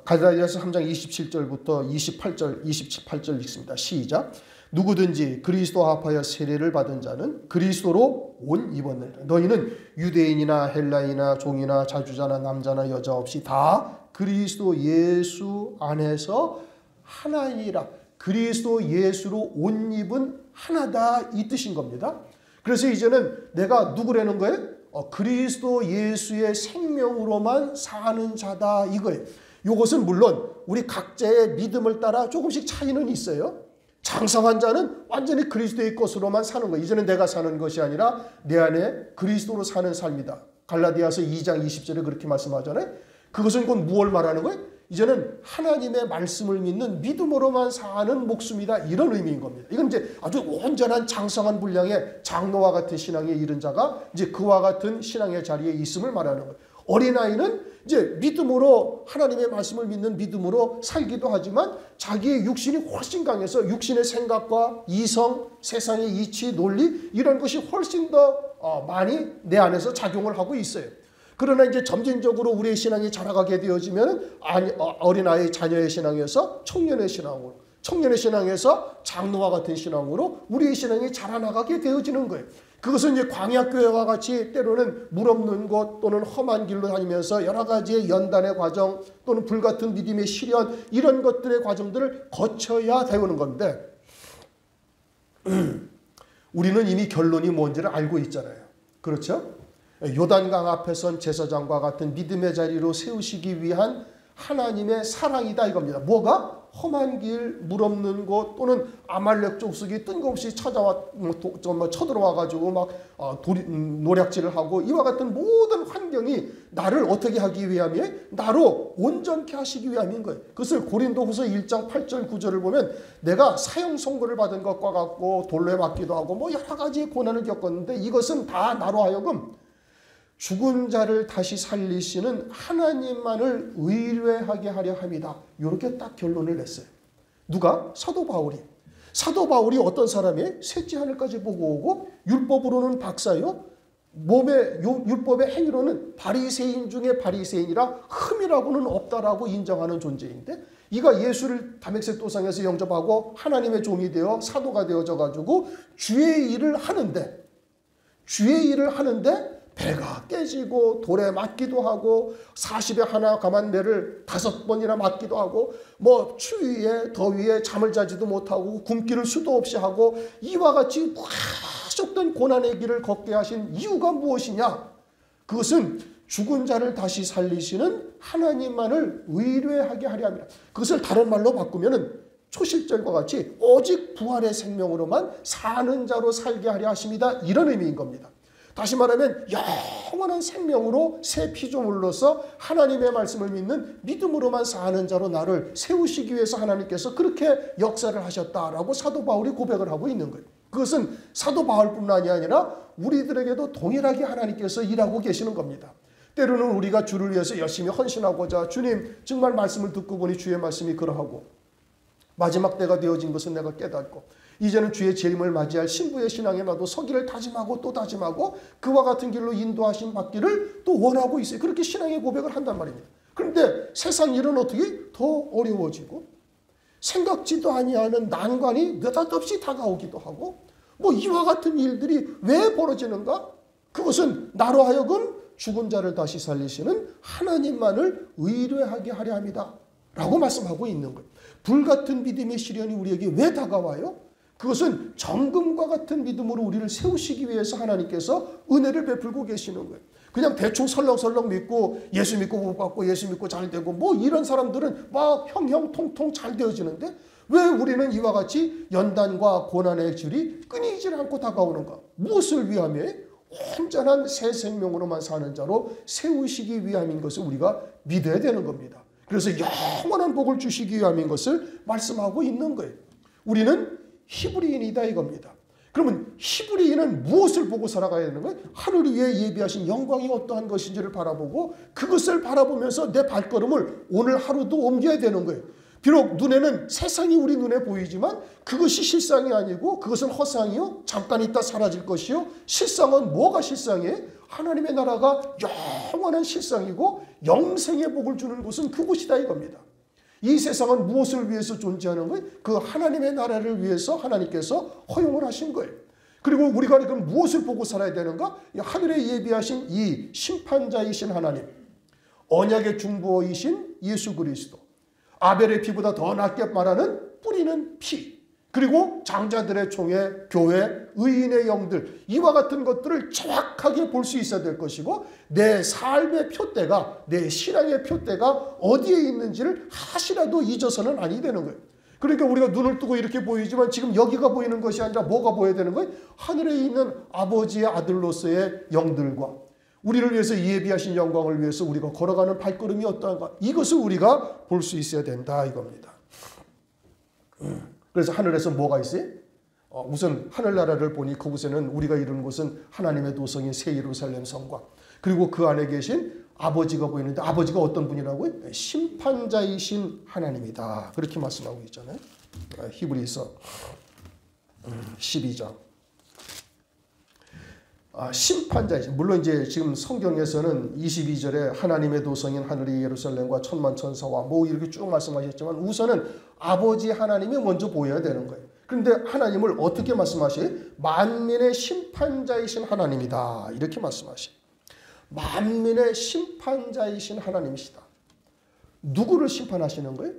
갈라디아서 3장 27절부터 28절 읽습니다. 시작. 누구든지 그리스도 합하여 세례를 받은 자는 그리스도로 옷 입었느니라. 너희는 유대인이나 헬라인이나 종이나 자주자나 남자나 여자 없이 다 그리스도 예수 안에서 하나이니라. 그리스도 예수로 옷 입은 하나다 이 뜻인 겁니다. 그래서 이제는 내가 누구라는 거예요? 그리스도 예수의 생명으로만 사는 자다 이거예요. 이것은 물론 우리 각자의 믿음을 따라 조금씩 차이는 있어요. 장성한 자는 완전히 그리스도의 것으로만 사는 거예요. 이제는 내가 사는 것이 아니라 내 안에 그리스도로 사는 삶이다. 갈라디아서 2장 20절에 그렇게 말씀하잖아요. 그것은 곧 무엇을 말하는 거예요? 이제는 하나님의 말씀을 믿는 믿음으로만 사는 목숨이다. 이런 의미인 겁니다. 이건 이제 아주 온전한 장성한 분량의 장로와 같은 신앙에 이른 자가 이제 그와 같은 신앙의 자리에 있음을 말하는 거예요. 어린아이는 이제 믿음으로 하나님의 말씀을 믿는 믿음으로 살기도 하지만 자기의 육신이 훨씬 강해서 육신의 생각과 이성, 세상의 이치, 논리 이런 것이 훨씬 더 많이 내 안에서 작용을 하고 있어요. 그러나 이제 점진적으로 우리의 신앙이 자라가게 되어지면 어린아이 자녀의 신앙에서 청년의 신앙으로, 청년의 신앙에서 장로와 같은 신앙으로 우리의 신앙이 자라나가게 되어지는 거예요. 그것은 이제 광야교회와 같이 때로는 물 없는 곳 또는 험한 길로 다니면서 여러 가지의 연단의 과정 또는 불같은 믿음의 시련 이런 것들의 과정들을 거쳐야 되는 건데 우리는 이미 결론이 뭔지를 알고 있잖아요. 그렇죠? 요단강 앞에 선 제사장과 같은 믿음의 자리로 세우시기 위한 하나님의 사랑이다 이겁니다. 뭐가? 험한 길, 물 없는 곳 또는 아말렉 족속이 뜬금없이 쳐들어와가지고 막 노략질을 하고 이와 같은 모든 환경이 나를 어떻게 하기 위함이에요? 나로 온전케 하시기 위함인 거예요. 그것을 고린도후서 1장 8절 9절을 보면 내가 사형 선고를 받은 것과 같고 돌에 맞기도 하고 뭐 여러 가지의 고난을 겪었는데 이것은 다 나로 하여금 죽은 자를 다시 살리시는 하나님만을 의뢰하게 하려 함이다. 이렇게 딱 결론을 냈어요. 누가? 사도 바울이. 사도 바울이 어떤 사람이에요? 셋째 하늘까지 보고 오고 율법으로는 박사요. 몸의 율법의 행위로는 바리새인 중에 바리새인이라 흠이라고는 없다라고 인정하는 존재인데 이가 예수를 다메섹 도상에서 영접하고 하나님의 종이 되어 사도가 되어져 가지고 주의 일을 하는데 배가 깨지고 돌에 맞기도 하고 40에 하나 감한 배를 5번이나 맞기도 하고 뭐 추위에 더위에 잠을 자지도 못하고 굶기를 수도 없이 하고 이와 같이 계속된 고난의 길을 걷게 하신 이유가 무엇이냐? 그것은 죽은 자를 다시 살리시는 하나님만을 의뢰하게 하려 합니다. 그것을 다른 말로 바꾸면은 초실절과 같이 오직 부활의 생명으로만 사는 자로 살게 하려 하십니다. 이런 의미인 겁니다. 다시 말하면 영원한 생명으로 새 피조물로서 하나님의 말씀을 믿는 믿음으로만 사는 자로 나를 세우시기 위해서 하나님께서 그렇게 역사를 하셨다라고 사도 바울이 고백을 하고 있는 거예요. 그것은 사도 바울뿐만이 아니라 우리들에게도 동일하게 하나님께서 일하고 계시는 겁니다. 때로는 우리가 주를 위해서 열심히 헌신하고자 주님 정말 말씀을 듣고 보니 주의 말씀이 그러하고 마지막 때가 되어진 것은 내가 깨닫고 이제는 주의 재림을 맞이할 신부의 신앙에 나도 서기를 다짐하고 또 다짐하고 그와 같은 길로 인도하심 받기를 또 원하고 있어요. 그렇게 신앙의 고백을 한단 말입니다. 그런데 세상 일은 어떻게 더 어려워지고 생각지도 아니하는 난관이 느닷없이 다가오기도 하고 뭐 이와 같은 일들이 왜 벌어지는가? 그것은 나로 하여금 죽은 자를 다시 살리시는 하나님만을 의뢰하게 하려 합니다. 라고 말씀하고 있는 거예요. 불같은 믿음의 시련이 우리에게 왜 다가와요? 그것은 정금과 같은 믿음으로 우리를 세우시기 위해서 하나님께서 은혜를 베풀고 계시는 거예요. 그냥 대충 설렁설렁 믿고 예수 믿고 못 받고 예수 믿고 잘 되고 뭐 이런 사람들은 막 형형통통 잘 되어지는데 왜 우리는 이와 같이 연단과 고난의 줄이 끊이질 않고 다가오는가? 무엇을 위함에? 온전한 새 생명으로만 사는 자로 세우시기 위함인 것을 우리가 믿어야 되는 겁니다. 그래서 영원한 복을 주시기 위함인 것을 말씀하고 있는 거예요. 우리는 히브리인이다 이겁니다. 그러면 히브리인은 무엇을 보고 살아가야 되는 거예요? 하늘 위에 예비하신 영광이 어떠한 것인지를 바라보고 그것을 바라보면서 내 발걸음을 오늘 하루도 옮겨야 되는 거예요. 비록 눈에는 세상이 우리 눈에 보이지만 그것이 실상이 아니고 그것은 허상이요 잠깐 있다 사라질 것이요 실상은 뭐가 실상이에요? 하나님의 나라가 영원한 실상이고 영생의 복을 주는 곳은 그곳이다 이겁니다. 이 세상은 무엇을 위해서 존재하는 거예요? 그 하나님의 나라를 위해서 하나님께서 허용을 하신 거예요. 그리고 우리가 그럼 무엇을 보고 살아야 되는가? 하늘에 예비하신 이 심판자이신 하나님, 언약의 중보이신 예수 그리스도, 아벨의 피보다 더 낫게 말하는 뿌리는 피, 그리고 장자들의 총회, 교회, 의인의 영들, 이와 같은 것들을 정확하게 볼 수 있어야 될 것이고 내 삶의 표대가, 내 신앙의 표대가 어디에 있는지를 하시라도 잊어서는 아니 되는 거예요. 그러니까 우리가 눈을 뜨고 이렇게 보이지만 지금 여기가 보이는 것이 아니라 뭐가 보여야 되는 거예요? 하늘에 있는 아버지의 아들로서의 영들과 우리를 위해서 예비하신 영광을 위해서 우리가 걸어가는 발걸음이 어떠한가? 이것을 우리가 볼 수 있어야 된다 이겁니다. 그래서 하늘에서 뭐가 있어요? 우선 하늘나라를 보니 그곳에는 우리가 이루는 곳은 하나님의 도성인 새 예루살렘 성과 그리고 그 안에 계신 아버지가 보이는데 아버지가 어떤 분이라고요? 심판자이신 하나님이다. 그렇게 말씀하고 있잖아요. 히브리서 12장. 심판자이신, 물론 이제 지금 성경에서는 22절에 하나님의 도성인 하늘의 예루살렘과 천만 천사와 뭐 이렇게 쭉 말씀하셨지만 우선은 아버지 하나님이 먼저 보여야 되는 거예요. 그런데 하나님을 어떻게 말씀하셔요? 만민의 심판자이신 하나님이다. 이렇게 말씀하셔요. 만민의 심판자이신 하나님이시다. 누구를 심판하시는 거예요?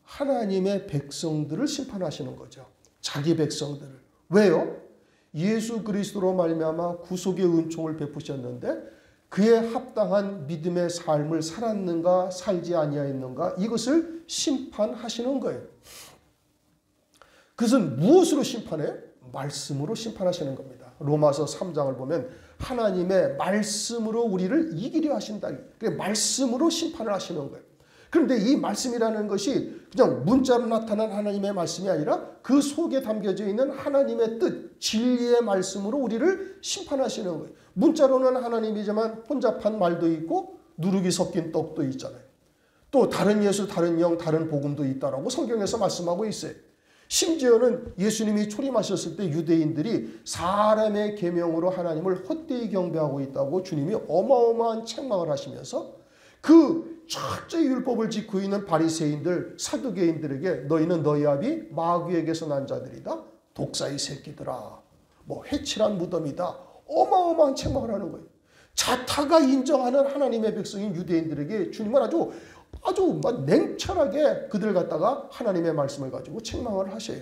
하나님의 백성들을 심판하시는 거죠. 자기 백성들을. 왜요? 예수 그리스도로 말미암아 구속의 은총을 베푸셨는데 그에 합당한 믿음의 삶을 살았는가 살지 아니하였는가 이것을 심판하시는 거예요. 그것은 무엇으로 심판해요? 말씀으로 심판하시는 겁니다. 로마서 3장을 보면 하나님의 말씀으로 우리를 이기려 하신다. 말씀으로 심판을 하시는 거예요. 그런데 이 말씀이라는 것이 그냥 문자로 나타난 하나님의 말씀이 아니라 그 속에 담겨져 있는 하나님의 뜻, 진리의 말씀으로 우리를 심판하시는 거예요. 문자로는 하나님이지만 혼잡한 말도 있고 누룩이 섞인 떡도 있잖아요. 또 다른 예수, 다른 영, 다른 복음도 있다라고 성경에서 말씀하고 있어요. 심지어는 예수님이 초림하셨을 때 유대인들이 사람의 계명으로 하나님을 헛되이 경배하고 있다고 주님이 어마어마한 책망을 하시면서 그 철저히 율법을 지키고 있는 바리새인들, 사두개인들에게 너희는 너희 아비 마귀에게서 난 자들이다. 독사의 새끼들아. 뭐 해칠한 무덤이다. 어마어마한 책망을 하는 거예요. 자타가 인정하는 하나님의 백성인 유대인들에게 주님은 아주 냉철하게 그들 갖다가 하나님의 말씀을 가지고 책망을 하셔요.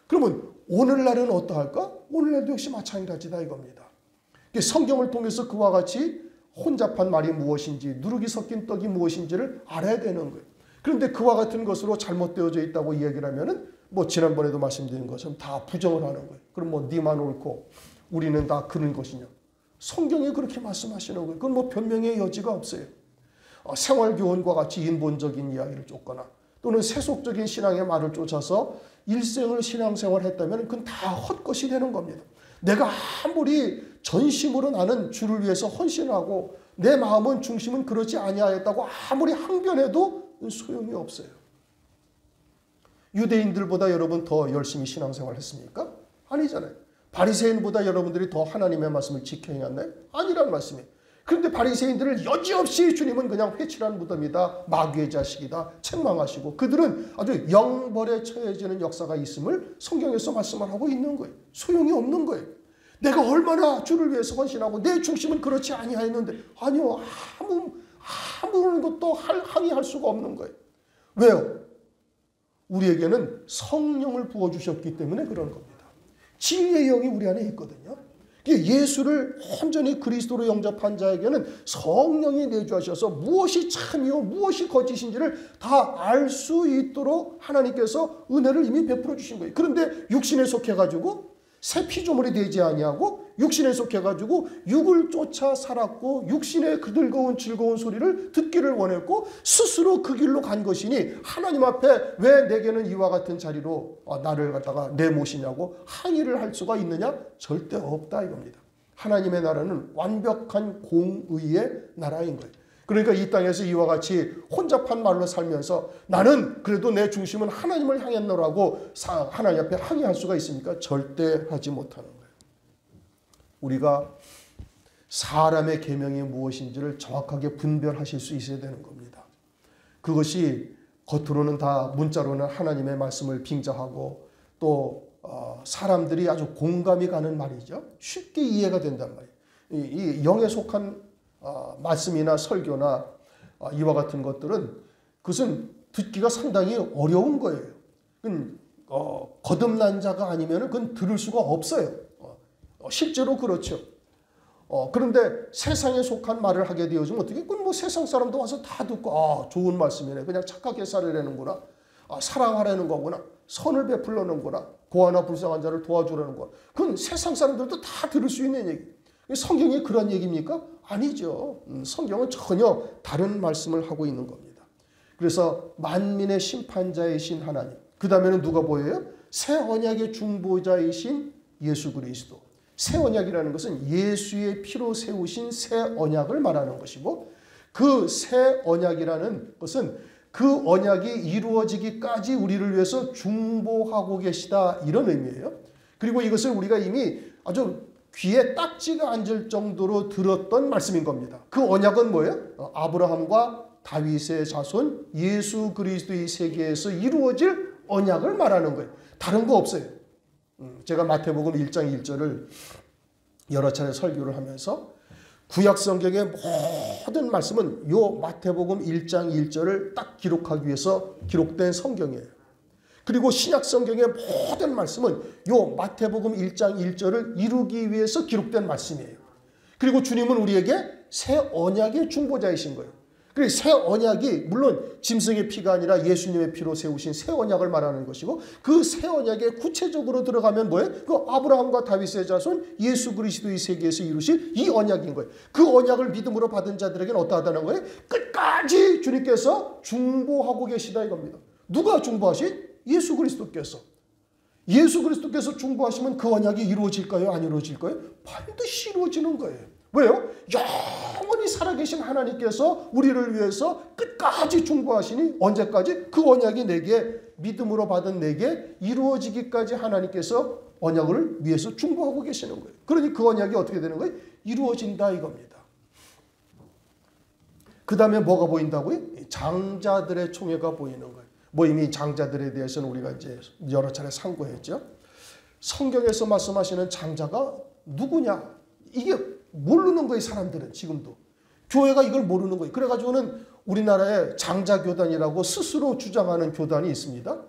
그러면 오늘날은 어떠할까? 오늘날도 역시 마찬가지다 이겁니다. 성경을 통해서 그와 같이 혼잡한 말이 무엇인지, 누룩이 섞인 떡이 무엇인지를 알아야 되는 거예요. 그런데 그와 같은 것으로 잘못되어져 있다고 이야기를 하면은 뭐 지난번에도 말씀드린 것처럼 다 부정을 하는 거예요. 그럼 뭐 네만 옳고 우리는 다 그런 것이냐. 성경이 그렇게 말씀하시는 거예요. 그건 뭐 변명의 여지가 없어요. 생활교훈과 같이 인본적인 이야기를 쫓거나 또는 세속적인 신앙의 말을 쫓아서 일생을 신앙생활을 했다면 그건 다 헛것이 되는 겁니다. 내가 아무리 전심으로 나는 주를 위해서 헌신하고 내 마음은 중심은 그렇지 아니하였다고 아무리 항변해도 소용이 없어요. 유대인들보다 여러분 더 열심히 신앙생활 했습니까? 아니잖아요. 바리새인보다 여러분들이 더 하나님의 말씀을 지켜 행했나요? 아니란 말씀이에요. 그런데 바리새인들을 여지없이 주님은 그냥 회칠한 무덤이다, 마귀의 자식이다 책망하시고 그들은 아주 영벌에 처해지는 역사가 있음을 성경에서 말씀을 하고 있는 거예요. 소용이 없는 거예요. 내가 얼마나 주를 위해서 헌신하고 내 중심은 그렇지 아니하였는데 아니요. 아무런 것도 항의할 수가 없는 거예요. 왜요? 우리에게는 성령을 부어주셨기 때문에 그런 겁니다. 진리의 영이 우리 안에 있거든요. 예수를 온전히 그리스도로 영접한 자에게는 성령이 내주하셔서 무엇이 참이요 무엇이 거짓인지를 다 알 수 있도록 하나님께서 은혜를 이미 베풀어 주신 거예요. 그런데 육신에 속해가지고 새 피조물이 되지 아니하고 육신에 속해가지고 육을 쫓아 살았고 육신의 그 즐거운 소리를 듣기를 원했고 스스로 그 길로 간 것이니 하나님 앞에 왜 내게는 이와 같은 자리로 나를 갖다가 내모시냐고 항의를 할 수가 있느냐? 절대 없다 이겁니다. 하나님의 나라는 완벽한 공의의 나라인 거예요. 그러니까 이 땅에서 이와 같이 혼잡한 말로 살면서 나는 그래도 내 중심은 하나님을 향했노라고 하나님 앞에 항의할 수가 있습니까? 절대 하지 못하는 거예요. 우리가 사람의 계명이 무엇인지를 정확하게 분별하실 수 있어야 되는 겁니다. 그것이 겉으로는 다 문자로는 하나님의 말씀을 빙자하고 또 사람들이 아주 공감이 가는 말이죠. 쉽게 이해가 된단 말이에요. 이 영에 속한 말씀이나 설교나 이와 같은 것들은 그것은 듣기가 상당히 어려운 거예요. 거듭난 자가 아니면 그건 들을 수가 없어요. 실제로 그렇죠. 그런데 세상에 속한 말을 하게 되어지면 어떻게? 그건 뭐 세상 사람도 와서 다 듣고 좋은 말씀이네. 그냥 착하게 살으려는구나. 사랑하려는 거구나. 선을 베풀려는구나. 고아나 불쌍한 자를 도와주려는 거구나. 그건 세상 사람들도 다 들을 수 있는 얘기. 성경이 그런 얘기입니까? 아니죠. 성경은 전혀 다른 말씀을 하고 있는 겁니다. 그래서 만민의 심판자이신 하나님. 그 다음에는 누가 보여요? 새 언약의 중보자이신 예수 그리스도. 새 언약이라는 것은 예수의 피로 세우신 새 언약을 말하는 것이고 그 새 언약이라는 것은 그 언약이 이루어지기까지 우리를 위해서 중보하고 계시다 이런 의미예요. 그리고 이것을 우리가 이미 아주 귀에 딱지가 앉을 정도로 들었던 말씀인 겁니다. 그 언약은 뭐예요? 아브라함과 다윗의 자손 예수 그리스도의 세계에서 이루어질 언약을 말하는 거예요. 다른 거 없어요. 제가 마태복음 1장 1절을 여러 차례 설교를 하면서 구약 성경의 모든 말씀은 요 마태복음 1장 1절을 딱 기록하기 위해서 기록된 성경이에요. 그리고 신약 성경의 모든 말씀은 요 마태복음 1장 1절을 이루기 위해서 기록된 말씀이에요. 그리고 주님은 우리에게 새 언약의 중보자이신 거예요. 그리고 새 언약이 물론 짐승의 피가 아니라 예수님의 피로 세우신 새 언약을 말하는 것이고 그 새 언약에 구체적으로 들어가면 뭐예요? 그 아브라함과 다윗의 자손 예수 그리스도의 세계에서 이루신 이 언약인 거예요. 그 언약을 믿음으로 받은 자들에게는 어떠하다는 거예요? 끝까지 주님께서 중보하고 계시다 이겁니다. 누가 중보하시? 예수 그리스도께서. 예수 그리스도께서 중보하시면 그 언약이 이루어질까요? 안 이루어질까요? 반드시 이루어지는 거예요. 왜요? 영원히 살아계신 하나님께서 우리를 위해서 끝까지 중보하시니 언제까지? 그 언약이 내게 믿음으로 받은 내게 이루어지기까지 하나님께서 언약을 위해서 중보하고 계시는 거예요. 그러니 그 언약이 어떻게 되는 거예요? 이루어진다 이겁니다. 그 다음에 뭐가 보인다고요? 장자들의 총회가 보이는 거예요. 뭐 이미 장자들에 대해서는 우리가 이제 여러 차례 상고했죠. 성경에서 말씀하시는 장자가 누구냐? 이게 모르는 거예요, 사람들은 지금도. 교회가 이걸 모르는 거예요. 그래가지고는 우리나라에 장자교단이라고 스스로 주장하는 교단이 있습니다.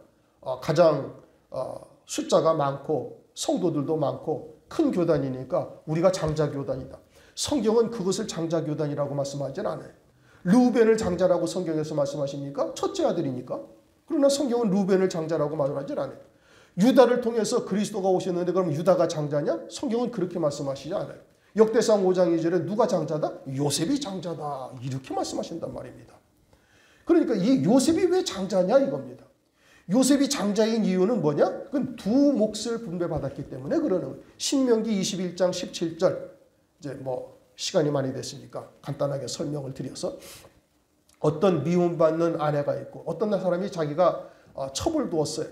가장 숫자가 많고 성도들도 많고 큰 교단이니까 우리가 장자교단이다. 성경은 그것을 장자교단이라고 말씀하진 않아요. 르우벤을 장자라고 성경에서 말씀하십니까? 첫째 아들이니까. 그러나 성경은 르우벤을 장자라고 말하진 않아요. 유다를 통해서 그리스도가 오셨는데 그럼 유다가 장자냐? 성경은 그렇게 말씀하시지 않아요. 역대상 5장 2절에 누가 장자다? 요셉이 장자다. 이렇게 말씀하신단 말입니다. 그러니까 이 요셉이 왜 장자냐 이겁니다. 요셉이 장자인 이유는 뭐냐? 그건 두 몫을 분배받았기 때문에 그러는 거예요. 신명기 21장 17절. 이제 뭐 시간이 많이 됐으니까 간단하게 설명을 드려서 어떤 미움받는 아내가 있고 어떤 사람이 자기가 첩을 두었어요.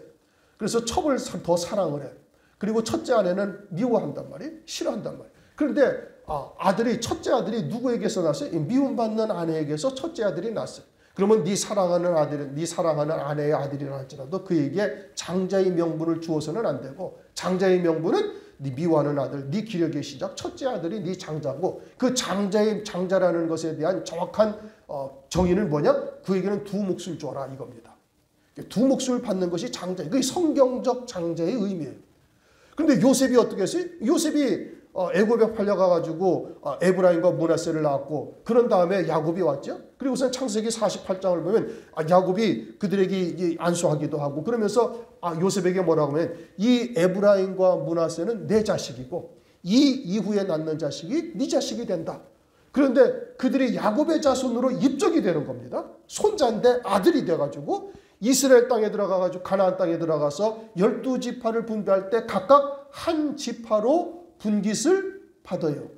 그래서 첩을 더 사랑을 해. 그리고 첫째 아내는 미워한단 말이에요. 싫어한단 말이에요. 그런데 첫째 아들이 누구에게서 났어요? 미움받는 아내에게서 첫째 아들이 났어요. 그러면 네 사랑하는 아내의 아들이라 할지라도 그에게 장자의 명분을 주어서는 안 되고 장자의 명분은 네 미워하는 아들, 네 기력의 시작, 첫째 아들이 네 장자고 그 장자라는 것에 대한 정확한 정의는 뭐냐? 그에게는 두 몫을 줘라 이겁니다. 두 몫을 받는 것이 장자, 그게 성경적 장자의 의미예요. 그런데 요셉이 어떻게 했어요? 요셉이 애굽에 팔려가가지고 에브라임과 므낫세를 낳았고 그런 다음에 야곱이 왔죠. 그리고 우선 창세기 48장을 보면 야곱이 그들에게 안수하기도 하고 그러면서 요셉에게 뭐라고 하면 이 에브라임과 므낫세는 내 자식이고 이 이후에 낳는 자식이 네 자식이 된다. 그런데 그들이 야곱의 자손으로 입적이 되는 겁니다. 손자인데 아들이 돼가지고 이스라엘 땅에 들어가가지고 가나안 땅에 들어가서 12지파를 분배할 때 각각 한 지파로 분깃을 받아요.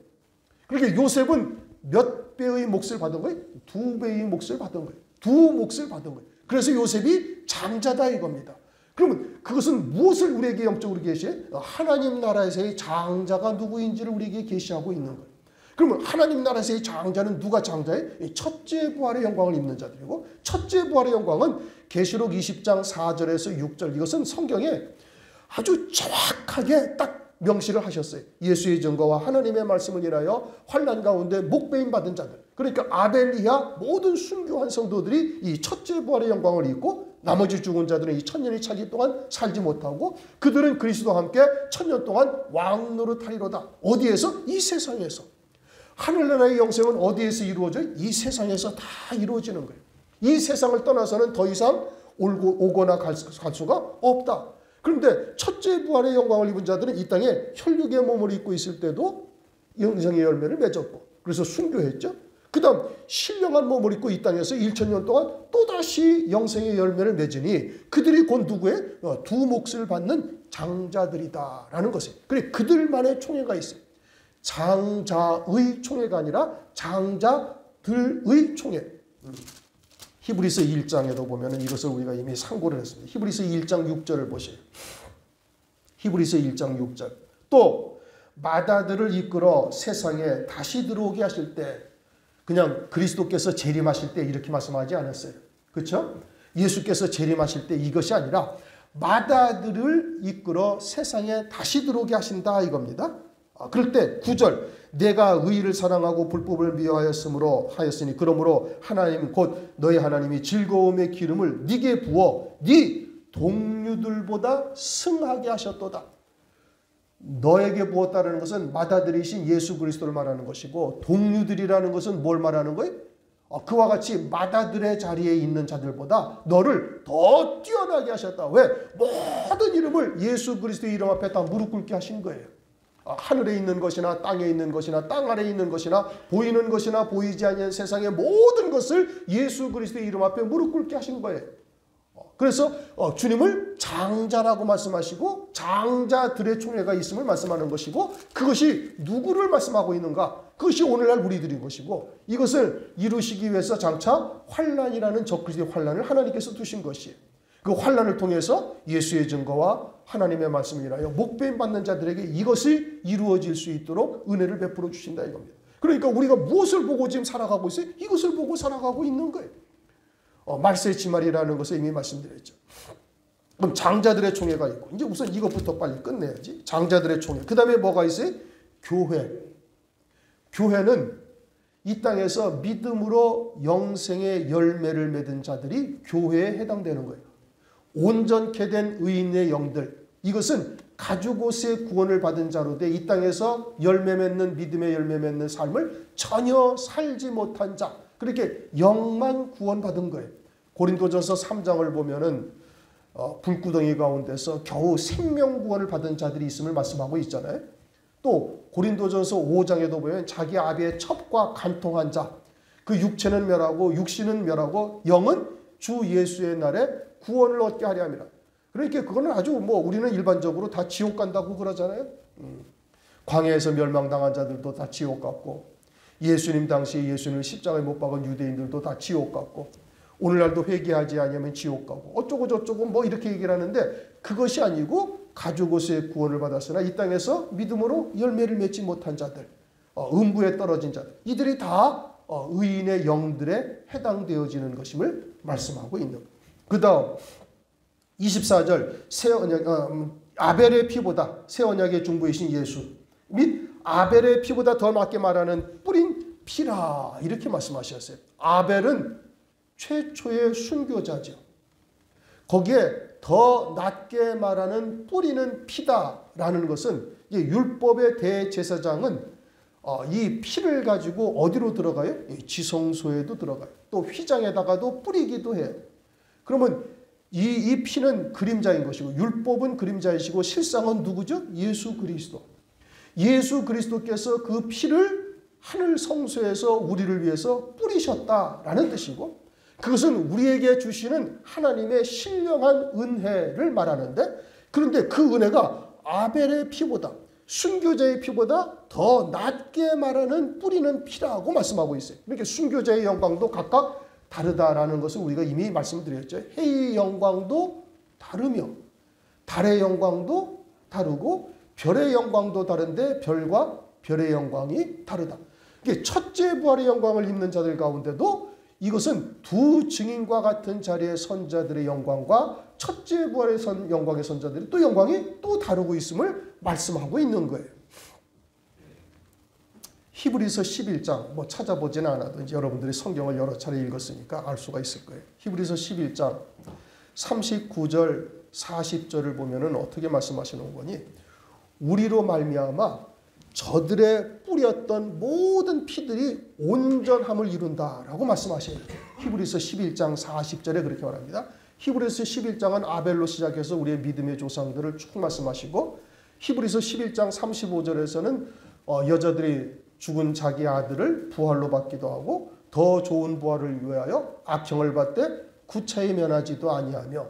그러니까 요셉은 몇 배의 몫을 받은 거예요? 2배의 몫을 받은 거예요. 두 몫을 받은 거예요. 그래서 요셉이 장자다 이겁니다. 그러면 그것은 무엇을 우리에게 영적으로 계시해요? 하나님 나라에서의 장자가 누구인지를 우리에게 계시하고 있는 거예요. 그러면 하나님 나라에서의 장자는 누가 장자예요? 첫째 부활의 영광을 입는 자들이고 첫째 부활의 영광은 계시록 20장 4절에서 6절 이것은 성경에 아주 정확하게 딱 명시를 하셨어요. 예수의 증거와 하나님의 말씀을 인하여 환난 가운데 목배임 받은 자들. 그러니까 아벨 이하 모든 순교한 성도들이 이 첫째 부활의 영광을 입고 나머지 죽은 자들은 이 천년이 차기 동안 살지 못하고 그들은 그리스도와 함께 천년 동안 왕노릇하리로다. 어디에서? 이 세상에서. 하늘나라의 영생은 어디에서 이루어져요? 이 세상에서 다 이루어지는 거예요. 이 세상을 떠나서는 더 이상 오거나 갈 수가 없다. 그런데 첫째 부활의 영광을 입은 자들은 이 땅에 혈육의 몸을 입고 있을 때도 영생의 열매를 맺었고 그래서 순교했죠. 그 다음 신령한 몸을 입고 이 땅에서 1000년 동안 또다시 영생의 열매를 맺으니 그들이 곧 누구의? 두 몫을 받는 장자들이다라는 것이에요. 그래 그들만의 총회가 있어요. 장자의 총회가 아니라 장자들의 총회. 히브리서 1장에도 보면 이것을 우리가 이미 상고를 했습니다. 히브리서 1장 6절을 보세요. 히브리서 1장 6절. 또 마다들을 이끌어 세상에 다시 들어오게 하실 때 그냥 그리스도께서 재림하실 때 이렇게 말씀하지 않았어요. 그렇죠? 예수께서 재림하실 때 이것이 아니라 마다들을 이끌어 세상에 다시 들어오게 하신다 이겁니다. 그럴 때 9절 내가 의를 사랑하고 불법을 미워하였으니 그러므로 하나님 곧 너희 하나님이 즐거움의 기름을 네게 부어 네 동류들보다 승하게 하셨도다. 너에게 부었다는 것은 마다들이신 예수 그리스도를 말하는 것이고 동류들이라는 것은 뭘 말하는 거예요? 그와 같이 마다들의 자리에 있는 자들보다 너를 더 뛰어나게 하셨다. 왜? 모든 이름을 예수 그리스도의 이름 앞에 다 무릎 꿇게 하신 거예요. 하늘에 있는 것이나 땅에 있는 것이나 땅 아래에 있는 것이나 보이는 것이나 보이지 않는 세상의 모든 것을 예수 그리스도의 이름 앞에 무릎 꿇게 하신 거예요. 그래서 주님을 장자라고 말씀하시고 장자들의 총회가 있음을 말씀하는 것이고 그것이 누구를 말씀하고 있는가? 그것이 오늘날 우리들인 것이고 이것을 이루시기 위해서 장차 환난이라는 적그리스도의 환난을 하나님께서 두신 것이에요. 그 환난을 통해서 예수의 증거와 하나님의 말씀을 인하여 목배임 받는 자들에게 이것이 이루어질 수 있도록 은혜를 베풀어 주신다 이겁니다. 그러니까 우리가 무엇을 보고 지금 살아가고 있어요? 이것을 보고 살아가고 있는 거예요. 말세의 지말이라는 것을 이미 말씀드렸죠. 그럼 장자들의 총회가 있고 이제 우선 이것부터 빨리 끝내야지. 장자들의 총회. 그 다음에 뭐가 있어요? 교회. 교회는 이 땅에서 믿음으로 영생의 열매를 맺은 자들이 교회에 해당되는 거예요. 온전케 된 의인의 영들. 이것은 가죽옷의 구원을 받은 자로 돼 이 땅에서 열매 맺는 믿음의 열매 맺는 삶을 전혀 살지 못한 자, 그렇게 영만 구원받은 거예요. 고린도전서 3장을 보면은 불구덩이 가운데서 겨우 생명 구원을 받은 자들이 있음을 말씀하고 있잖아요. 또 고린도전서 5장에도 보면 자기 아비의 첩과 간통한 자, 그 육체는 멸하고 육신은 멸하고 영은 주 예수의 날에 구원을 얻게 하려 함이라. 그러니까 그거는 아주 우리는 일반적으로 다 지옥 간다고 그러잖아요. 광야에서 멸망당한 자들도 다 지옥 갔고, 예수님 당시에 예수님을 십자가에 못 박은 유대인들도 다 지옥 갔고, 오늘날도 회개하지 않으면 지옥 가고 어쩌고 저쩌고 이렇게 얘기를 하는데, 그것이 아니고 가죽옷의 구원을 받았으나 이 땅에서 믿음으로 열매를 맺지 못한 자들, 음부에 떨어진 자들, 이들이 다 의인의 영들에 해당되어지는 것임을 말씀하고 있는 거예요. 그 다음 24절 새 언약, 아벨의 피보다 새 언약의 중보이신 예수 및 아벨의 피보다 더 낫게 말하는 뿌린 피라, 이렇게 말씀하셨어요. 아벨은 최초의 순교자죠. 거기에 더 낫게 말하는 뿌리는 피다라는 것은, 율법의 대제사장은 이 피를 가지고 어디로 들어가요? 지성소에도 들어가요. 또 휘장에다가도 뿌리기도 해요. 그러면 이 피는 그림자인 것이고, 율법은 그림자이시고, 실상은 누구죠? 예수 그리스도. 예수 그리스도께서 그 피를 하늘 성소에서 우리를 위해서 뿌리셨다라는 뜻이고, 그것은 우리에게 주시는 하나님의 신령한 은혜를 말하는데, 그런데 그 은혜가 아벨의 피보다, 순교자의 피보다 더 낫게 말하는 뿌리는 피라고 말씀하고 있어요. 그러니까 순교자의 영광도 각각 다르다라는 것을 우리가 이미 말씀드렸죠. 해의 영광도 다르며 달의 영광도 다르고 별의 영광도 다른데 별과 별의 영광이 다르다. 첫째 부활의 영광을 입는 자들 가운데도 이것은 두 증인과 같은 자리의 선자들의 영광과 첫째 부활의 영광의 선자들의 또 영광이 또 다르고 있음을 말씀하고 있는 거예요. 히브리서 11장 찾아보지는 않아도 이제 여러분들이 성경을 여러 차례 읽었으니까 알 수가 있을 거예요. 히브리서 11장 39절 40절을 보면은 어떻게 말씀하시는 거니? 우리로 말미암아 저들의 뿌렸던 모든 피들이 온전함을 이룬다라고 말씀하셔요. 히브리서 11장 40절에 그렇게 말합니다. 히브리서 11장은 아벨로 시작해서 우리의 믿음의 조상들을 쭉 말씀하시고, 히브리서 11장 35절에서는 여자들이 죽은 자기 아들을 부활로 받기도 하고, 더 좋은 부활을 위하여 악형을 받되 구차히 면하지도 아니하며,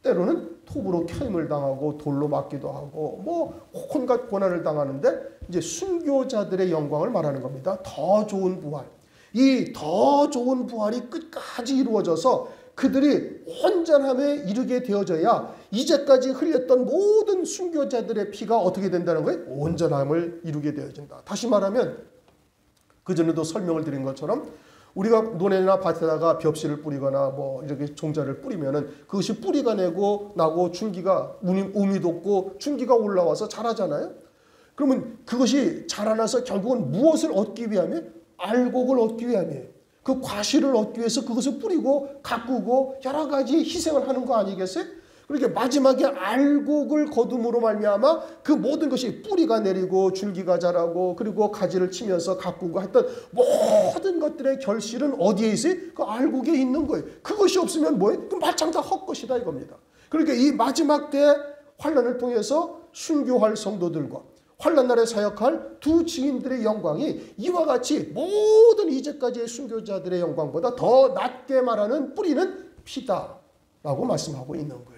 때로는 톱으로 켜임을 당하고 돌로 맞기도 하고 온갖 고난을 당하는데, 이제 순교자들의 영광을 말하는 겁니다. 더 좋은 부활. 이 더 좋은 부활이 끝까지 이루어져서 그들이 온전함에 이르게 되어져야 이제까지 흘렸던 모든 순교자들의 피가 어떻게 된다는 거예요? 온전함을 이루게 되어진다. 다시 말하면, 그전에도 설명을 드린 것처럼 우리가 논에나 밭에다가 벽실을 뿌리거나 이렇게 종자를 뿌리면은 그것이 뿌리가 나고 줄기가 우미 돋고 줄기가 올라와서 자라잖아요. 그러면 그것이 자라나서 결국은 무엇을 얻기 위함에? 알곡을 얻기 위함이에요. 그 과실을 얻기 위해서 그것을 뿌리고 가꾸고 여러 가지 희생을 하는 거 아니겠어요? 그렇게 마지막에 알곡을 거둠으로 말미암아 그 모든 것이 뿌리가 내리고 줄기가 자라고 그리고 가지를 치면서 가꾸고 했던 모든 것들의 결실은 어디에 있어요? 그 알곡에 있는 거예요. 그것이 없으면 뭐예요? 그 마땅 다 헛것이다 이겁니다. 그러니까 이 마지막 때 환난을 통해서 순교할 성도들과 환난날에 사역할 두 증인들의 영광이 이와 같이 모든 이제까지의 순교자들의 영광보다 더 낮게 말하는 뿌리는 피다라고 말씀하고 있는 거예요.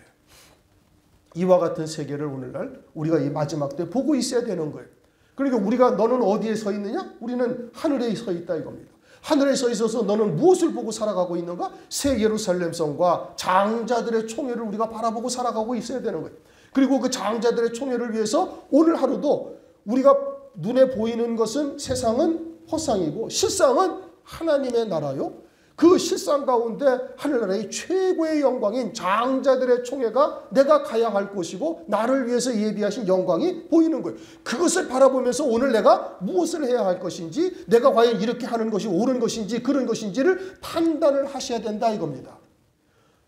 이와 같은 세계를 오늘날 우리가 이 마지막 때 보고 있어야 되는 거예요. 그러니까 우리가 너는 어디에 서 있느냐? 우리는 하늘에 서 있다 이겁니다. 하늘에 서 있어서 너는 무엇을 보고 살아가고 있는가? 새 예루살렘 성과 장자들의 총회를 우리가 바라보고 살아가고 있어야 되는 거예요. 그리고 그 장자들의 총회를 위해서 오늘 하루도 우리가 눈에 보이는 것은 세상은 허상이고 실상은 하나님의 나라요. 그 실상 가운데 하늘나라의 최고의 영광인 장자들의 총회가 내가 가야 할 곳이고 나를 위해서 예비하신 영광이 보이는 거예요. 그것을 바라보면서 오늘 내가 무엇을 해야 할 것인지, 내가 과연 이렇게 하는 것이 옳은 것인지 그런 것인지를 판단을 하셔야 된다 이겁니다.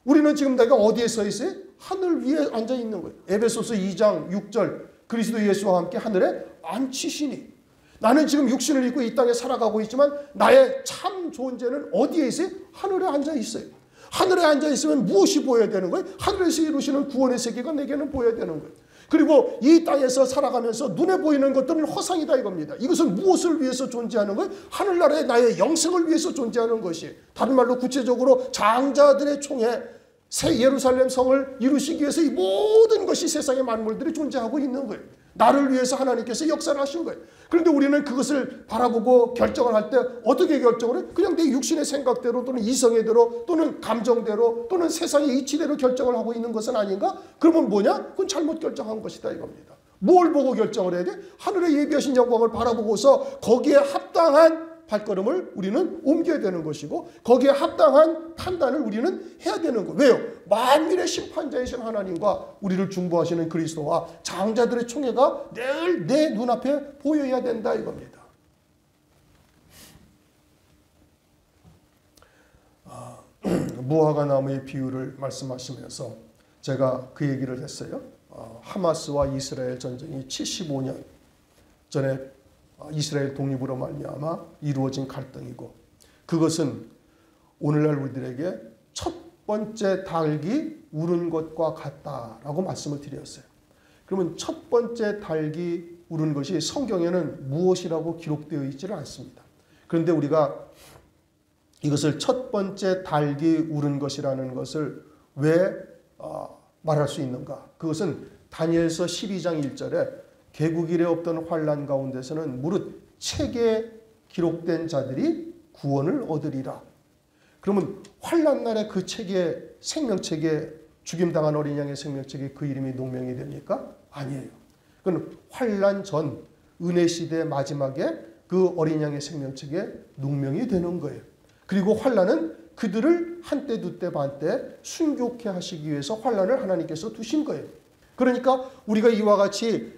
우리는 지금 내가 어디에 서 있어요? 하늘 위에 앉아 있는 거예요. 에베소서 2장 6절 그리스도 예수와 함께 하늘에 앉히시니. 나는 지금 육신을 입고 이 땅에 살아가고 있지만 나의 참 존재는 어디에 있어요? 하늘에 앉아 있어요. 하늘에 앉아 있으면 무엇이 보여야 되는 거예요? 하늘에서 이루시는 구원의 세계가 내게는 보여야 되는 거예요. 그리고 이 땅에서 살아가면서 눈에 보이는 것들은 허상이다 이겁니다. 이것은 무엇을 위해서 존재하는 거예요? 하늘나라의 나의 영생을 위해서 존재하는 것이. 다른 말로 구체적으로 장자들의 총회 새 예루살렘 성을 이루시기 위해서 이 모든 것이 세상의 만물들이 존재하고 있는 거예요. 나를 위해서 하나님께서 역사를 하신 거예요. 그런데 우리는 그것을 바라보고 결정을 할 때 어떻게 결정을 해요? 그냥 내 육신의 생각대로 또는 이성의대로 또는 감정대로 또는 세상의 이치대로 결정을 하고 있는 것은 아닌가? 그러면 뭐냐? 그건 잘못 결정한 것이다 이겁니다. 뭘 보고 결정을 해야 돼? 하늘의 예비하신 영광을 바라보고서 거기에 합당한 발걸음을 우리는 옮겨야 되는 것이고 거기에 합당한 판단을 우리는 해야 되는 거예요. 왜요? 만민의 심판자이신 하나님과 우리를 중보하시는 그리스도와 장자들의 총회가 늘 내 눈앞에 보여야 된다 이겁니다. 무화과 나무의 비유를 말씀하시면서 제가 그 얘기를 했어요. 하마스와 이스라엘 전쟁이 75년 전에 이스라엘 독립으로 말미암아 이루어진 갈등이고 그것은 오늘날 우리들에게 첫 번째 닭이 우는 것과 같다라고 말씀을 드렸어요. 그러면 첫 번째 닭이 우는 것이 성경에는 무엇이라고 기록되어 있지는 않습니다. 그런데 우리가 이것을 첫 번째 닭이 우는 것이라는 것을 왜 말할 수 있는가? 그것은 다니엘서 12장 1절에 개국 이래 없던 환난 가운데서는 무릇 책에 기록된 자들이 구원을 얻으리라. 그러면 환난 날에 그 책에 생명책에 죽임당한 어린 양의 생명책에 그 이름이 농명이 됩니까? 아니에요. 그건 환난 전 은혜 시대 마지막에 그 어린 양의 생명책에 농명이 되는 거예요. 그리고 환난은 그들을 한때 두때 반때 순교케 하시기 위해서 환난을 하나님께서 두신 거예요. 그러니까 우리가 이와 같이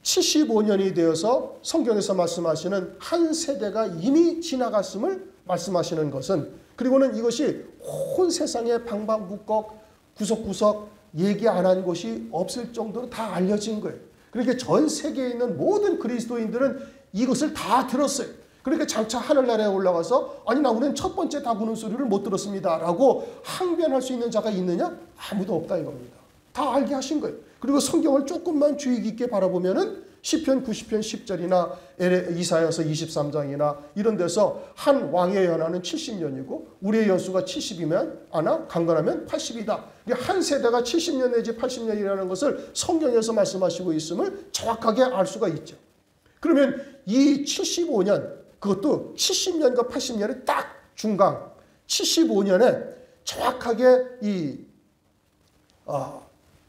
75년이 되어서 성경에서 말씀하시는 한 세대가 이미 지나갔음을 말씀하시는 것은 그리고는 이것이 온 세상의 방방곡곡 구석구석 얘기 안 한 곳이 없을 정도로 다 알려진 거예요. 그러니까 전 세계에 있는 모든 그리스도인들은 이것을 다 들었어요. 그러니까 장차 하늘나라에 올라가서 아니 나우는 첫 번째 닭 우는 소리를 못 들었습니다 라고 항변할 수 있는 자가 있느냐? 아무도 없다 이겁니다. 다 알게 하신 거예요. 그리고 성경을 조금만 주의 깊게 바라보면은 시편 90편 10절이나 이사야서 23장이나 이런 데서 한 왕의 연하는 70년이고 우리의 연수가 70이면 아나 강건하면 80이다. 한 세대가 70년 내지 80년이라는 것을 성경에서 말씀하시고 있음을 정확하게 알 수가 있죠. 그러면 이 75년 그것도 70년과 80년의 딱 중간 75년에 정확하게 이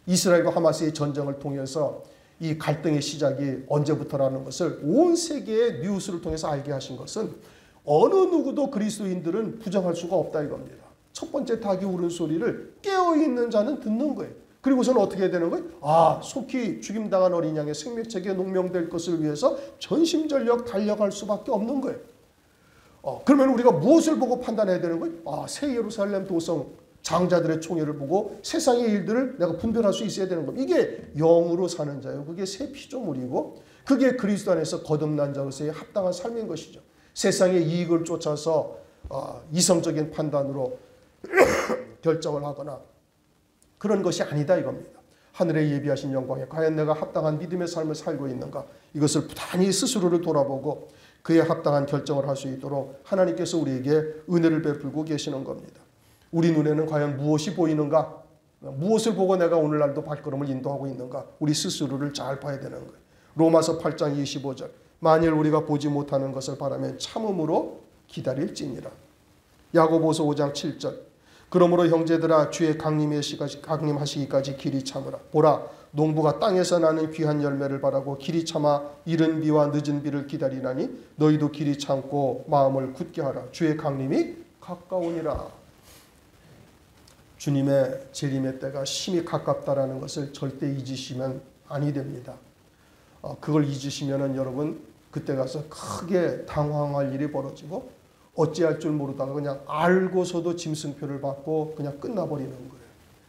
이스라엘과 하마스의 전쟁을 통해서 이 갈등의 시작이 언제부터라는 것을 온 세계의 뉴스를 통해서 알게 하신 것은 어느 누구도 그리스도인들은 부정할 수가 없다 이겁니다. 첫 번째 닭이 우는 소리를 깨어있는 자는 듣는 거예요. 그리고서는 어떻게 되는 거예요? 속히 죽임당한 어린 양의 생명책에 농명될 것을 위해서 전심전력 달려갈 수밖에 없는 거예요. 그러면 우리가 무엇을 보고 판단해야 되는 거예요? 새 예루살렘 도성 장자들의 총회를 보고 세상의 일들을 내가 분별할 수 있어야 되는 겁니다. 이게 영으로 사는 자요. 그게 새 피조물이고 그게 그리스도 안에서 거듭난 자로서의 합당한 삶인 것이죠. 세상의 이익을 쫓아서 이성적인 판단으로 결정을 하거나 그런 것이 아니다 이겁니다. 하늘에 예비하신 영광에 과연 내가 합당한 믿음의 삶을 살고 있는가? 이것을 부단히 스스로를 돌아보고 그에 합당한 결정을 할 수 있도록 하나님께서 우리에게 은혜를 베풀고 계시는 겁니다. 우리 눈에는 과연 무엇이 보이는가? 무엇을 보고 내가 오늘날도 발걸음을 인도하고 있는가? 우리 스스로를 잘 봐야 되는 거예요. 로마서 8장 25절 만일 우리가 보지 못하는 것을 바라면 참음으로 기다릴지니라. 야고보서 5장 7절 그러므로 형제들아 주의 강림하시기까지 길이 참으라. 보라 농부가 땅에서 나는 귀한 열매를 바라고 길이 참아 이른 비와 늦은 비를 기다리나니 너희도 길이 참고 마음을 굳게 하라. 주의 강림이 가까우니라. 주님의 재림의 때가 심히 가깝다라는 것을 절대 잊으시면 아니 됩니다. 그걸 잊으시면은 여러분 그때 가서 크게 당황할 일이 벌어지고 어찌할 줄 모르다가 그냥 알고서도 짐승표를 받고 그냥 끝나버리는 거예요.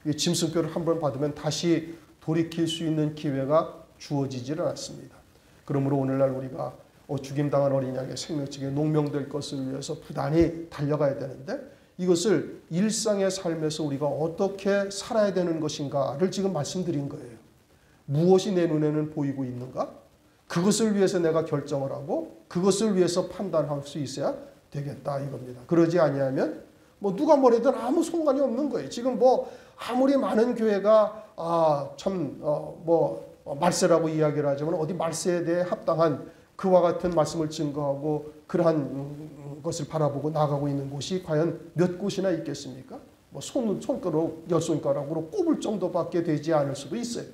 이 짐승표를 한 번 받으면 다시 돌이킬 수 있는 기회가 주어지지를 않습니다. 그러므로 오늘날 우리가 죽임당한 어린 양의 생명책에 농명될 것을 위해서 부단히 달려가야 되는데, 이것을 일상의 삶에서 우리가 어떻게 살아야 되는 것인가를 지금 말씀드린 거예요. 무엇이 내 눈에는 보이고 있는가? 그것을 위해서 내가 결정을 하고 그것을 위해서 판단할 수 있어야 되겠다 이겁니다. 그러지 아니하면 누가 뭐래든 아무 상관이 없는 거예요. 지금 아무리 많은 교회가 말세라고 이야기를 하지만 어디 말세에 대해 합당한 그와 같은 말씀을 증거하고 그러한 것을 바라보고 나가고 있는 곳이 과연 몇 곳이나 있겠습니까? 손가락, 열 손가락으로 꼽을 정도밖에 되지 않을 수도 있어요.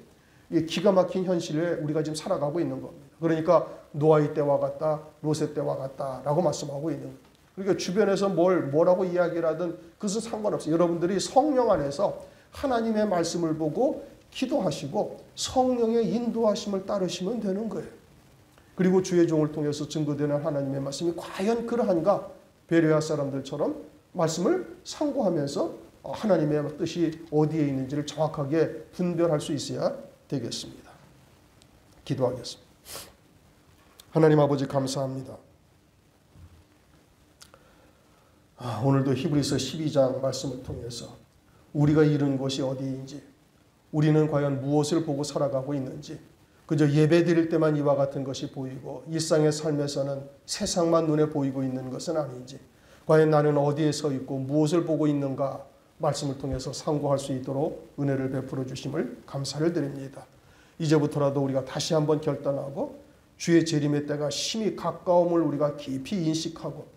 이게 기가 막힌 현실에 우리가 지금 살아가고 있는 겁니다. 그러니까 노아의 때와 같다, 롯의 때와 같다라고 말씀하고 있는 거예요. 그러니까 주변에서 뭐라고 이야기를 하든 그것은 상관없어요. 여러분들이 성령 안에서 하나님의 말씀을 보고 기도하시고 성령의 인도하심을 따르시면 되는 거예요. 그리고 주의 종을 통해서 증거되는 하나님의 말씀이 과연 그러한가? 베레아 사람들처럼 말씀을 상고하면서 하나님의 뜻이 어디에 있는지를 정확하게 분별할 수 있어야 되겠습니다. 기도하겠습니다. 하나님 아버지 감사합니다. 오늘도 히브리서 12장 말씀을 통해서 우리가 잃은 것이 어디인지, 우리는 과연 무엇을 보고 살아가고 있는지, 그저 예배 드릴 때만 이와 같은 것이 보이고 일상의 삶에서는 세상만 눈에 보이고 있는 것은 아닌지, 과연 나는 어디에 서 있고 무엇을 보고 있는가 말씀을 통해서 상고할 수 있도록 은혜를 베풀어 주심을 감사를 드립니다. 이제부터라도 우리가 다시 한번 결단하고 주의 재림의 때가 심히 가까움을 우리가 깊이 인식하고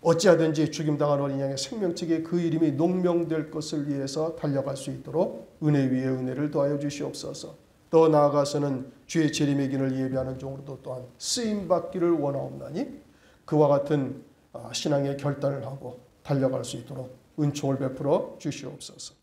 어찌하든지 죽임당한 어린 양의 생명책에 그 이름이 농명될 것을 위해서 달려갈 수 있도록 은혜 위에 은혜를 더하여 주시옵소서. 더 나아가서는 주의 재림의 길을 예비하는 종으로도 또한 쓰임받기를 원하옵나니 그와 같은 신앙의 결단을 하고 달려갈 수 있도록 은총을 베풀어 주시옵소서.